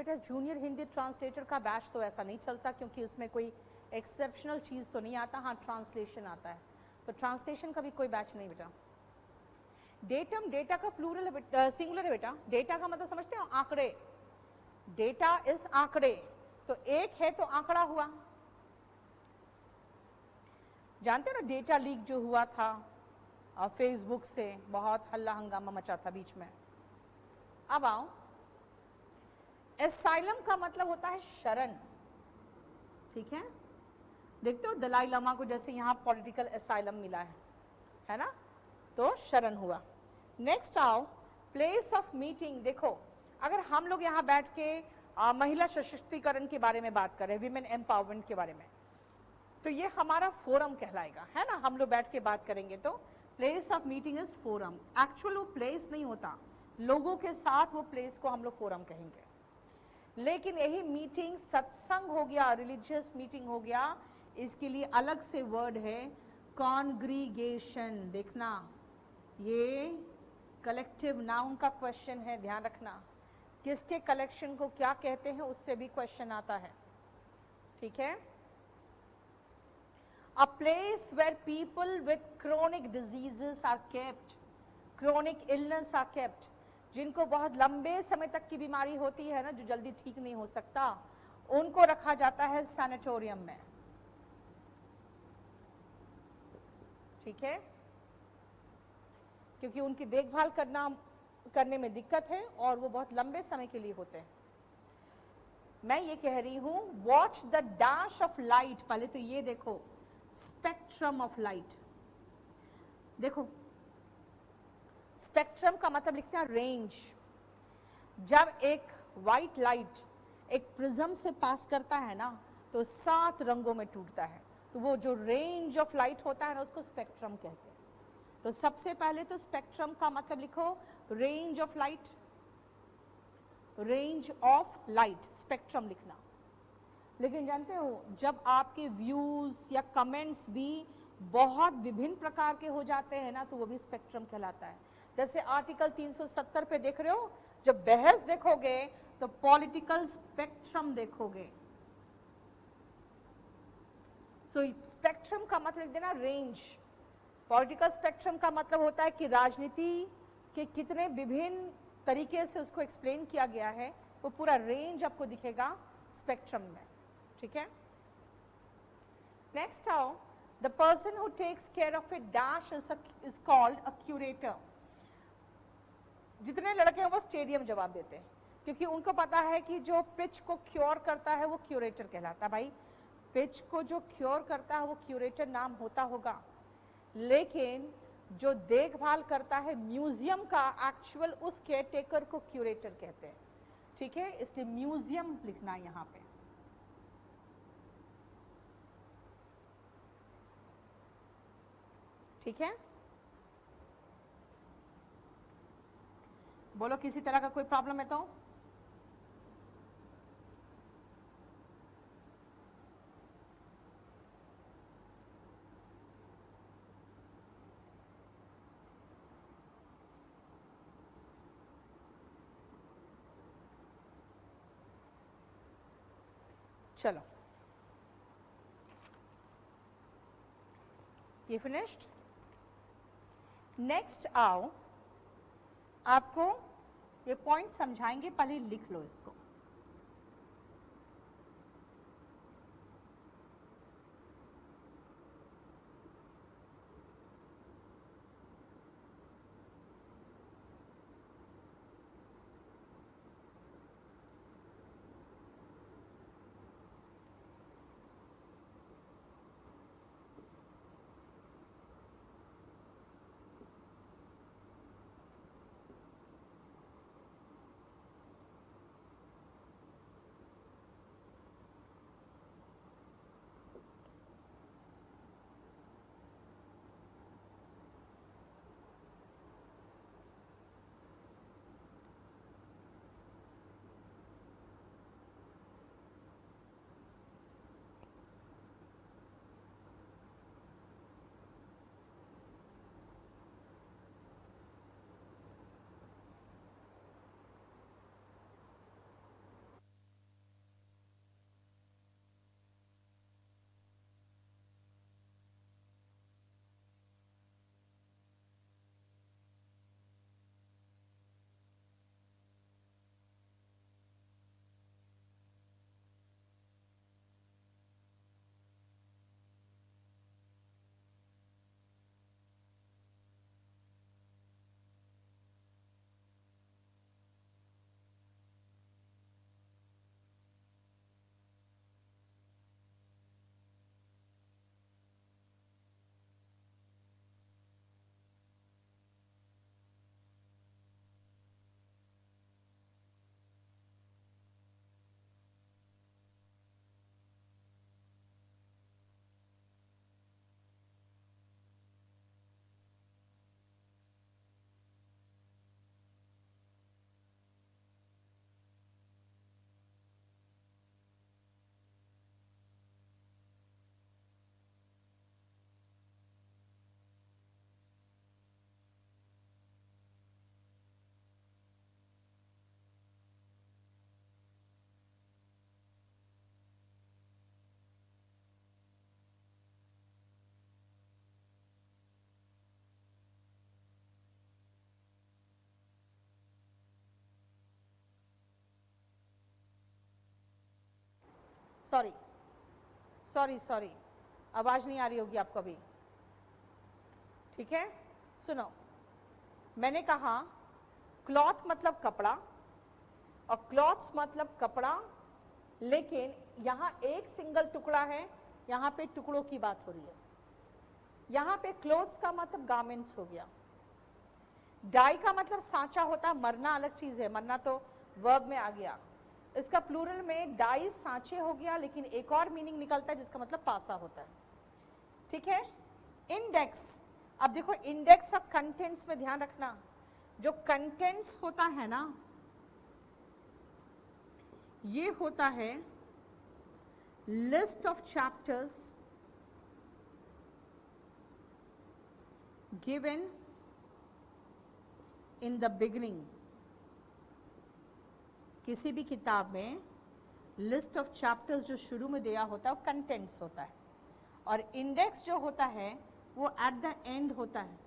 बेटा जूनियर हिंदी ट्रांसलेटर का बैच तो ऐसा नहीं चलता, क्योंकि उसमें कोई एक्सेप्शनल चीज़ तो नहीं आता, हाँ ट्रांसलेशन आता है, तो ट्रांसलेशन का भी कोई बैच नहीं बेटा। डेटम, डेटा का प्लूरल है सिंगुलर है बेटा। डेटा का मतलब समझते हो आंकड़े, डेटा इज आंकड़े, तो एक है तो आंकड़ा हुआ। जानते हो ना डेटा लीक जो हुआ था फेसबुक से, बहुत हल्ला हंगामा मचा था बीच में। अब आओ, एसाइलम का मतलब होता है शरण, ठीक है। देखते हो दलाई लामा को जैसे यहाँ पॉलिटिकल एसाइलम मिला है ना, तो शरण हुआ। नेक्स्ट आओ, प्लेस ऑफ मीटिंग। देखो अगर हम लोग यहाँ बैठ के महिला सशक्तिकरण के बारे में बात करें, विमेन एम्पावरमेंट के बारे में, तो ये हमारा फोरम कहलाएगा, है ना। हम लोग बैठ के बात करेंगे तो place of meeting is forum. Actual वो प्लेस नहीं होता, लोगों के साथ वो प्लेस को हम लोग फोरम कहेंगे। लेकिन यही मीटिंग सत्संग हो गया, रिलीजियस मीटिंग हो गया, इसके लिए अलग से वर्ड है कॉन्ग्रीगेशन। देखना ये कलेक्टिव नाउन का क्वेश्चन है, ध्यान रखना, किसके कलेक्शन को क्या कहते हैं उससे भी क्वेश्चन आता है, ठीक है। A place where people with chronic diseases are kept, chronic illness are kept, जिनको बहुत लंबे समय तक की बीमारी होती है ना, जो जल्दी ठीक नहीं हो सकता, उनको रखा जाता है सैनिटोरियम में, ठीक है, क्योंकि उनकी देखभाल करने में दिक्कत है और वो बहुत लंबे समय के लिए होते हैं। मैं ये कह रही हूं watch the dash of light. पहले तो ये देखो स्पेक्ट्रम ऑफ लाइट, देखो स्पेक्ट्रम का मतलब लिखते हैं रेंज। जब एक व्हाइट लाइट एक प्रिज्म से पास करता है ना, तो 7 रंगों में टूटता है, तो वो जो रेंज ऑफ लाइट होता है ना, उसको स्पेक्ट्रम कहते हैं। तो सबसे पहले तो स्पेक्ट्रम का मतलब लिखो range of light, range of light spectrum लिखना। लेकिन जानते हो जब आपके व्यूज या कमेंट्स भी बहुत विभिन्न प्रकार के हो जाते हैं ना, तो वो भी स्पेक्ट्रम कहलाता है। जैसे आर्टिकल 370 पे देख रहे हो, जब बहस देखोगे तो पॉलिटिकल स्पेक्ट्रम देखोगे। सो स्पेक्ट्रम का मतलब लिख देना रेंज। पॉलिटिकल स्पेक्ट्रम का मतलब होता है कि राजनीति के कितने विभिन्न तरीके से उसको एक्सप्लेन किया गया है, वो पूरा रेंज आपको दिखेगा स्पेक्ट्रम में, ठीक है। नेक्स्ट आओ, the person who takes care of it dash is called a curator. जितने लड़के हैं वो स्टेडियम जवाब देते हैं, क्योंकि उनको पता है कि जो पिच को क्योर करता है वो क्यूरेटर कहलाता है। भाई पिच को जो क्योर करता है वो क्यूरेटर नाम होता होगा, लेकिन जो देखभाल करता है म्यूजियम का, एक्चुअल उस केयरटेकर को क्यूरेटर कहते हैं, ठीक है। इसलिए म्यूजियम लिखना यहां पे, ठीक है। बोलो किसी तरह का कोई प्रॉब्लम है तो? चलो ये फिनिश्ड। नेक्स्ट आओ, आपको ये पॉइंट समझाएंगे, पहले लिख लो इसको। सॉरी सॉरी सॉरी, आवाज नहीं आ रही होगी आपको अभी, ठीक है। सुनो, मैंने कहा क्लॉथ मतलब कपड़ा, और क्लॉथ्स मतलब कपड़ा, लेकिन यहां एक सिंगल टुकड़ा है, यहां पे टुकड़ों की बात हो रही है। यहां पे क्लोथ्स का मतलब गारमेंट्स हो गया। डाई का मतलब सांचा होता, मरना अलग चीज है, मरना तो वर्ब में आ गया। इसका प्लूरल में डाई सांचे हो गया, लेकिन एक और मीनिंग निकलता है जिसका मतलब पासा होता है, ठीक है। इंडेक्स, अब देखो इंडेक्स और कंटेंट्स में ध्यान रखना, जो कंटेंट्स होता है ना, ये होता है list of chapters given in the beginning. किसी भी किताब में लिस्ट ऑफ चैप्टर्स जो शुरू में दिया होता है वो कंटेंट्स होता है, और इंडेक्स जो होता है वो एट द एंड होता है।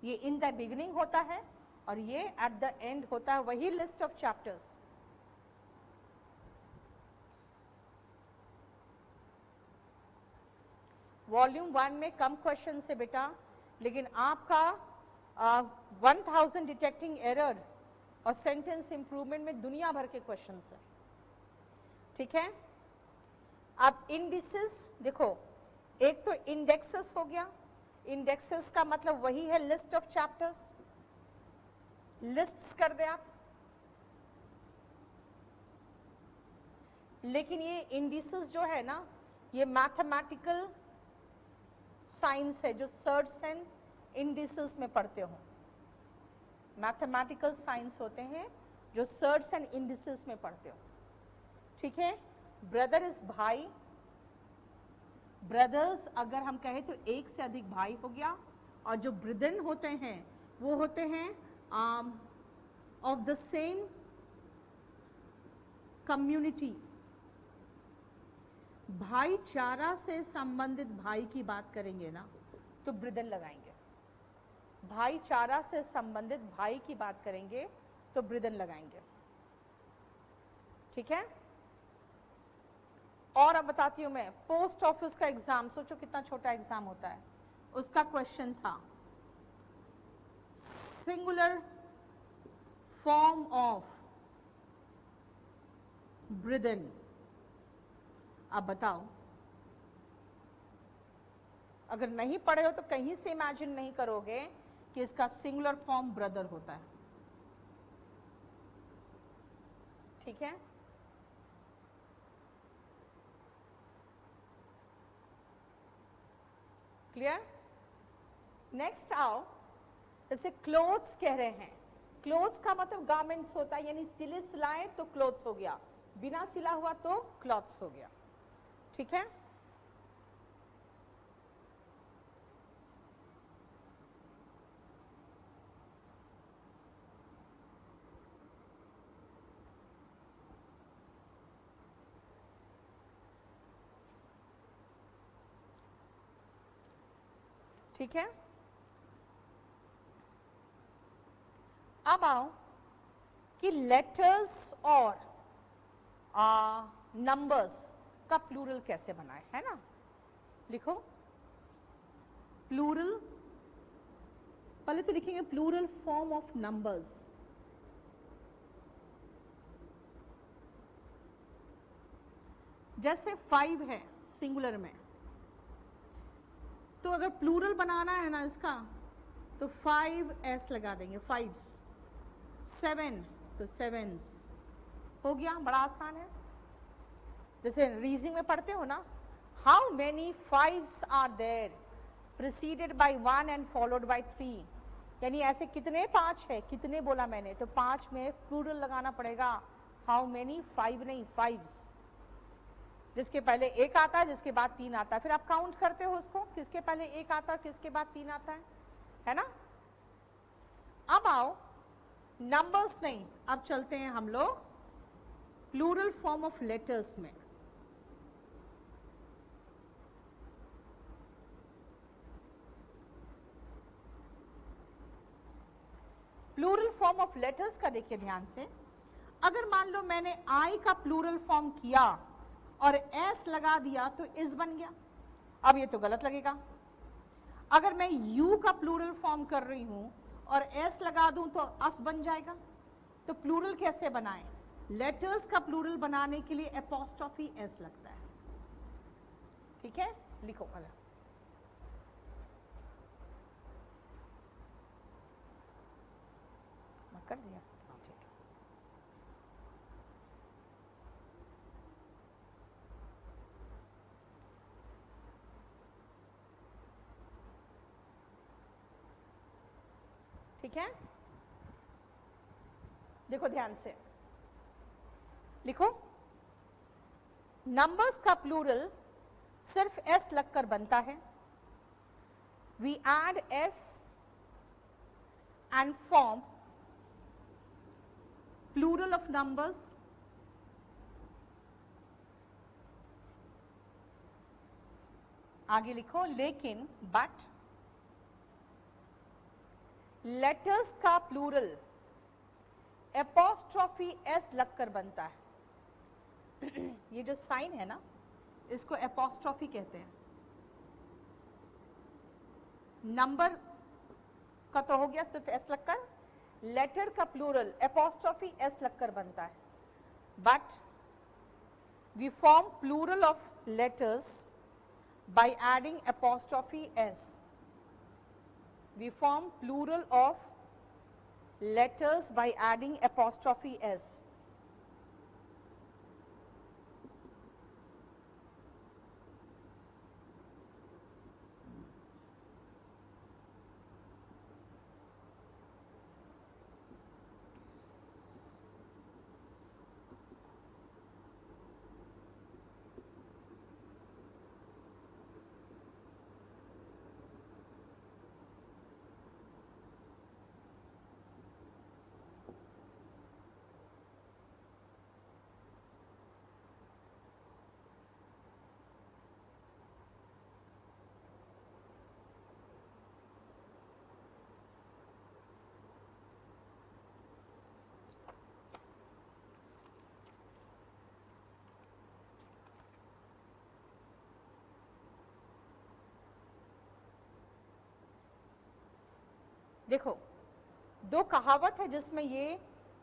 ये इन द बिगिनिंग होता है और ये एट द एंड होता है, वही लिस्ट ऑफ चैप्टर्स। वॉल्यूम 1 में कम क्वेश्चन से बेटा, लेकिन आपका 1000 डिटेक्टिंग एरर और सेंटेंस इंप्रूवमेंट में दुनिया भर के क्वेश्चंस है, ठीक है। अब इंडिसेस देखो, एक तो इंडेक्सेस हो गया, इंडेक्सेस का मतलब वही है लिस्ट ऑफ चैप्टर्स, लिस्ट्स कर दे आप। लेकिन ये इंडिसेस जो है ना, ये मैथमेटिकल साइंस है जो सर्ट्स एंड इंडिसेस में पढ़ते हो। मैथमेटिकल साइंस होते हैं जो सर्ट्स एंड इंडिसेस में पढ़ते हो, ठीक है। ब्रदर इज भाई, ब्रदर्स अगर हम कहें तो एक से अधिक भाई हो गया, और जो ब्रदन होते हैं वो होते हैं ऑफ द सेम कम्युनिटी। भाईचारा से संबंधित भाई की बात करेंगे ना तो ब्रदन लगाएंगे, भाईचारा से संबंधित भाई की बात करेंगे तो ब्रदन लगाएंगे, ठीक है। और अब बताती हूं मैं, पोस्ट ऑफिस का एग्जाम, सोचो कितना छोटा एग्जाम होता है, उसका क्वेश्चन था सिंगुलर फॉर्म ऑफ ब्रदन। अब बताओ, अगर नहीं पढ़े हो तो कहीं से इमेजिन नहीं करोगे कि इसका सिंगुलर फॉर्म ब्रदर होता है, ठीक है। क्लियर। नेक्स्ट आओ, जैसे क्लोथ्स कह रहे हैं, क्लोथ्स का मतलब गारमेंट्स होता है, यानी सिले सिलाए तो क्लोथ्स हो गया, बिना सिला हुआ तो क्लॉथ्स हो गया, ठीक है। ठीक है। अब आओ कि लेटर्स और नंबर्स का प्लूरल कैसे बनाए, है ना। लिखो प्लूरल, पहले तो लिखेंगे प्लूरल फॉर्म ऑफ नंबर्स। जैसे 5 है सिंगुलर में, तो अगर प्लूरल बनाना है ना इसका, तो 5s लगा देंगे, 5s। 7 तो 7s हो गया, बड़ा आसान है। जैसे रीजनिंग में पढ़ते हो ना, how many 5s are there preceded by 1 and followed by 3, यानी ऐसे कितने 5 है, कितने बोला मैंने, तो 5 में प्लूरल लगाना पड़ेगा, हाउ मेनी, 5 नहीं 5s। जिसके पहले 1 आता है, जिसके बाद 3 आता है, फिर आप काउंट करते हो उसको, किसके पहले 1 आता है, किसके बाद 3 आता है ना। अब आओ नंबर्स नहीं, अब चलते हैं हम लोग प्लूरल फॉर्म ऑफ लेटर्स में। प्लूरल फॉर्म ऑफ लेटर्स का देखिए ध्यान से। अगर मान लो मैंने आई का प्लूरल फॉर्म किया और एस लगा दिया तो इज बन गया, अब ये तो गलत लगेगा। अगर मैं यू का प्लूरल फॉर्म कर रही हूं और एस लगा दूं तो अस बन जाएगा। तो प्लूरल कैसे बनाएं? लेटर्स का प्लूरल बनाने के लिए एपोस्ट्रोफी एस लगता है। ठीक है, लिखो वाला। कर दिया, ठीक है। ठीक है, देखो ध्यान से लिखो। नंबर्स का प्लूरल सिर्फ एस लगकर बनता है। We add s and form plural of numbers आगे लिखो, लेकिन बट लेटर्स का प्लूरल एपोस्ट्रोफी एस लगकर बनता है। ये जो साइन है ना, इसको एपोस्ट्रोफी कहते हैं। नंबर का तो हो गया सिर्फ एस लगकर, लेटर का प्लूरल एपोस्ट्रोफी एस लगकर बनता है। But we form plural of letters by adding apostrophe s. We form plural of letters by adding apostrophe s. देखो, दो कहावत है जिसमें ये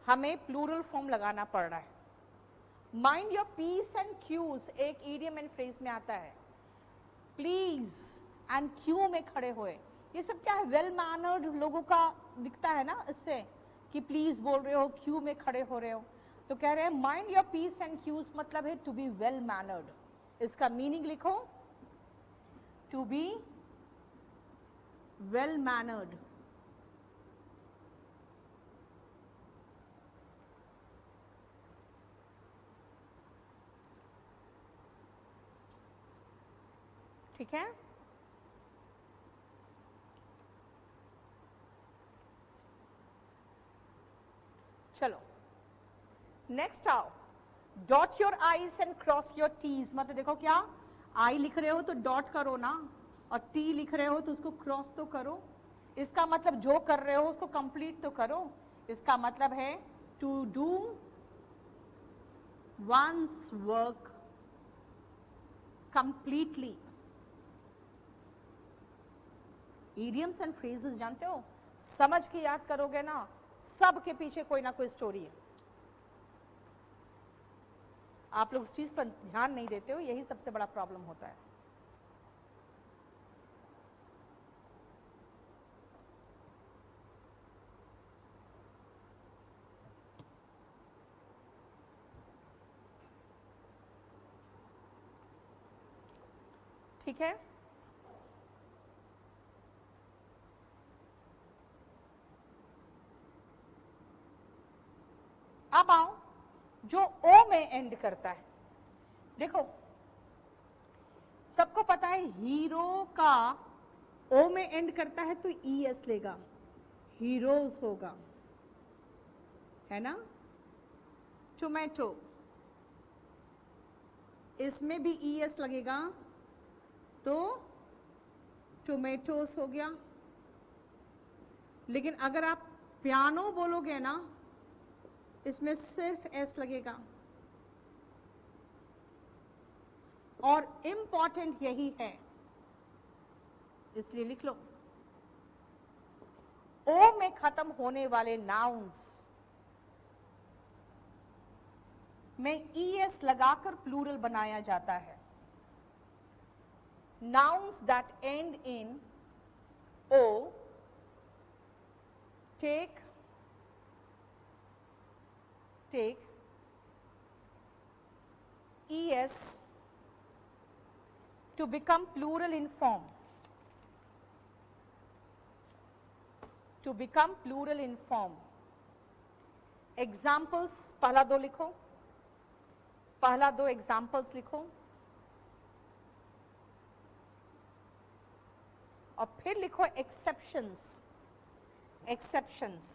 हमें प्लूरल फॉर्म लगाना पड़ रहा है। Mind your p's and q's एक ईडियम एंड फ्रेज में आता है। प्लीज एंड क्यू में खड़े हुए, ये सब क्या है? वेल मैनर्ड लोगों का दिखता है ना इससे, कि प्लीज बोल रहे हो, क्यू में खड़े हो रहे हो। तो कह रहे हैं mind your p's and q's मतलब है टू बी वेल मैनर्ड। इसका मीनिंग लिखो, टू बी वेल मैनर्ड। ठीक है, चलो नेक्स्ट आओ। Dot your i's and cross your t's, मतलब देखो क्या, आई लिख रहे हो तो डॉट करो ना, और टी लिख रहे हो तो उसको क्रॉस तो करो। इसका मतलब जो कर रहे हो उसको कंप्लीट तो करो। इसका मतलब है to do one's work completely. Idioms and phrases जानते हो, समझ के याद करोगे ना, सब के पीछे कोई ना कोई स्टोरी है। आप लोग उस चीज पर ध्यान नहीं देते हो, यही सबसे बड़ा प्रॉब्लम होता है। ठीक है, अब आओ जो ओ में एंड करता है। देखो सबको पता है हीरो का ओ में एंड करता है तो ई एस लेगा, हीरोज होगा, है ना। टोमेटो, इसमें भी ई एस लगेगा तो टोमेटोस हो गया। लेकिन अगर आप पियानो बोलोगे ना इसमें सिर्फ एस लगेगा और इंपॉर्टेंट यही है, इसलिए लिख लो ओ में खत्म होने वाले नाउन्स में ईएस लगाकर प्लूरल बनाया जाता है। Nouns that end in O take es to become plural in form. To become plural in form. Examples, पहला दो लिखो, पहला दो examples लिखो और फिर लिखो exceptions. Exceptions.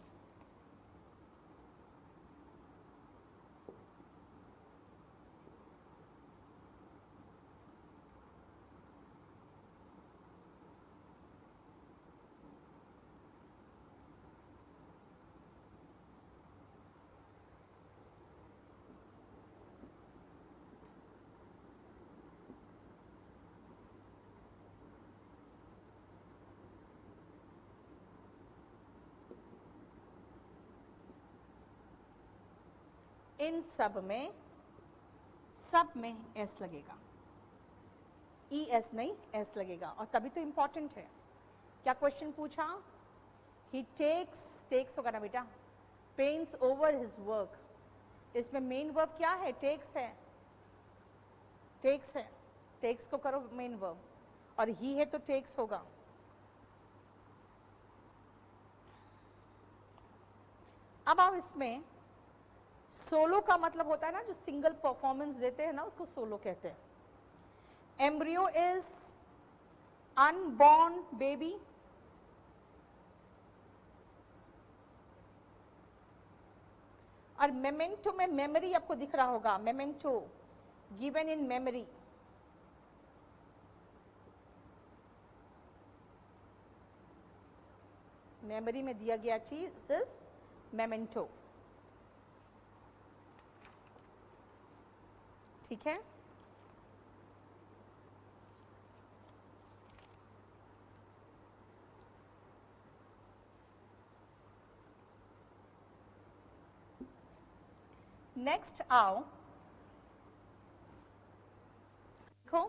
इन सब में एस लगेगा, ई एस नहीं एस लगेगा और तभी तो इंपॉर्टेंट है। क्या क्वेश्चन पूछा? ही टेक्स होगा ना बेटा, पेन्स ओवर हिज वर्क। इसमें मेन वर्ब क्या है? टेक्स है, टेक्स को करो मेन वर्ब और ही है तो टेक्स होगा। अब आप इसमें सोलो का मतलब होता है ना, जो सिंगल परफॉर्मेंस देते हैं ना, उसको सोलो कहते हैं। एम्ब्रियो इज अनबॉर्न बेबी, और मेमेंटो में मेमोरी आपको दिख रहा होगा, memento given in memory. Memory में दिया गया चीज इज मेमेंटो, ठीक है। नेक्स्ट आओ, देखो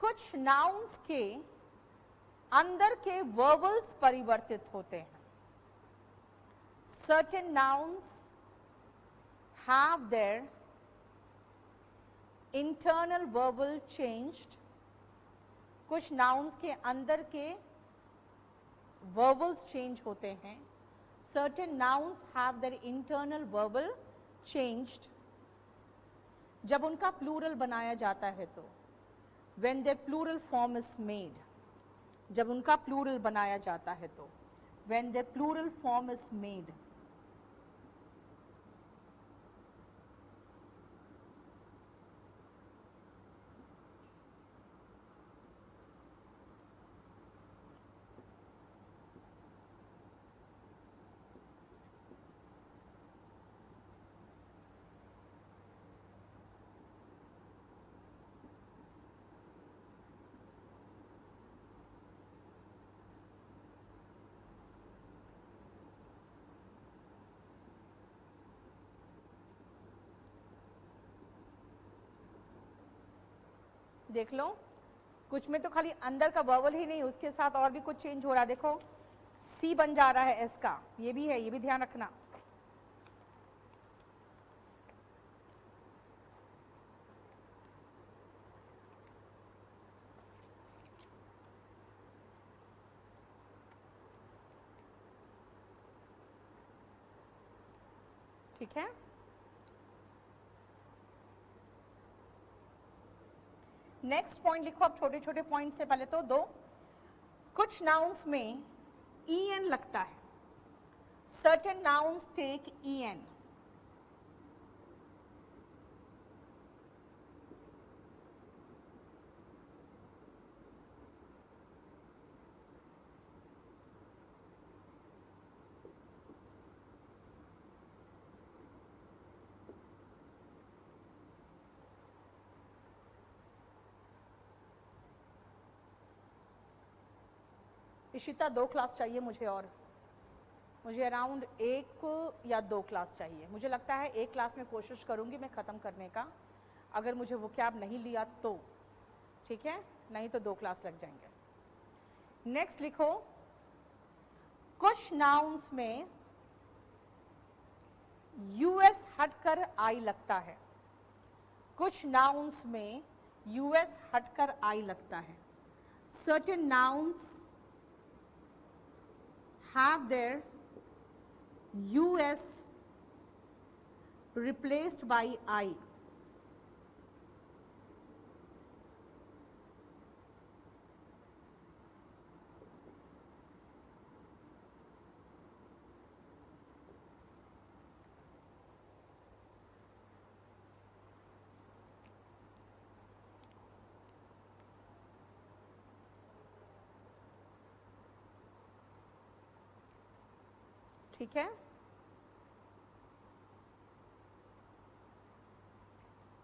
कुछ नाउन्स के अंदर के वर्बल्स परिवर्तित होते हैं। Certain nouns have their internal verbal changed, कुछ नाउन्स के अंदर के वर्बल्स चेंज होते हैं। Certain nouns have their internal verbal changed जब उनका प्लूरल बनाया जाता है तो, when their plural form is made, जब उनका प्लूरल बनाया जाता है तो, when their plural form is made। देख लो, कुछ में तो खाली अंदर का वर्बल ही नहीं, उसके साथ और भी कुछ चेंज हो रहा है। देखो सी बन जा रहा है एस का, ये भी है, ये भी ध्यान रखना। ठीक है, नेक्स्ट पॉइंट लिखो। अब छोटे छोटे पॉइंट से पहले तो दो, कुछ नाउन्स में ई एन लगता है। Certain nouns take e n, Ishita 2 class चाहिए मुझे, और मुझे अराउंड 1 या 2 क्लास चाहिए। मुझे लगता है 1 क्लास में कोशिश करूंगी मैं ख़त्म करने का, अगर मुझे वोकैब नहीं लिया तो, ठीक है, नहीं तो 2 क्लास लग जाएंगे। नेक्स्ट लिखो, कुछ नाउन्स में यूएस हटकर आई लगता है। कुछ नाउन्स में यूएस हटकर आई लगता है। Certain nouns have their US replaced by I. ठीक है,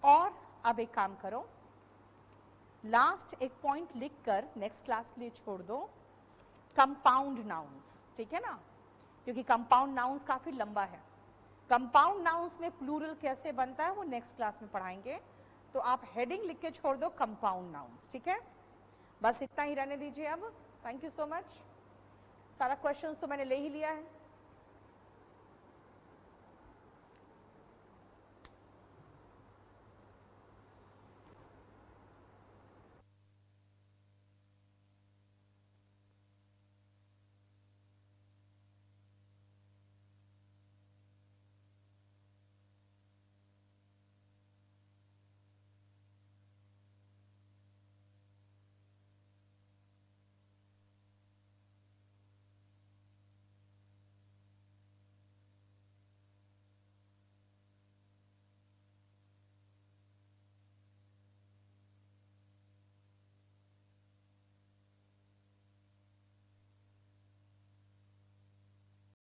और अब एक काम करो, लास्ट एक पॉइंट लिखकर नेक्स्ट क्लास के लिए छोड़ दो, कंपाउंड नाउन्स, ठीक है ना, क्योंकि कंपाउंड नाउन्स काफी लंबा है। कंपाउंड नाउन्स में प्लूरल कैसे बनता है वो नेक्स्ट क्लास में पढ़ाएंगे, तो आप हेडिंग लिख के छोड़ दो कंपाउंड नाउन्स, ठीक है। बस इतना ही रहने दीजिए अब। Thank you so much. सारा क्वेश्चंस तो मैंने ले ही लिया है।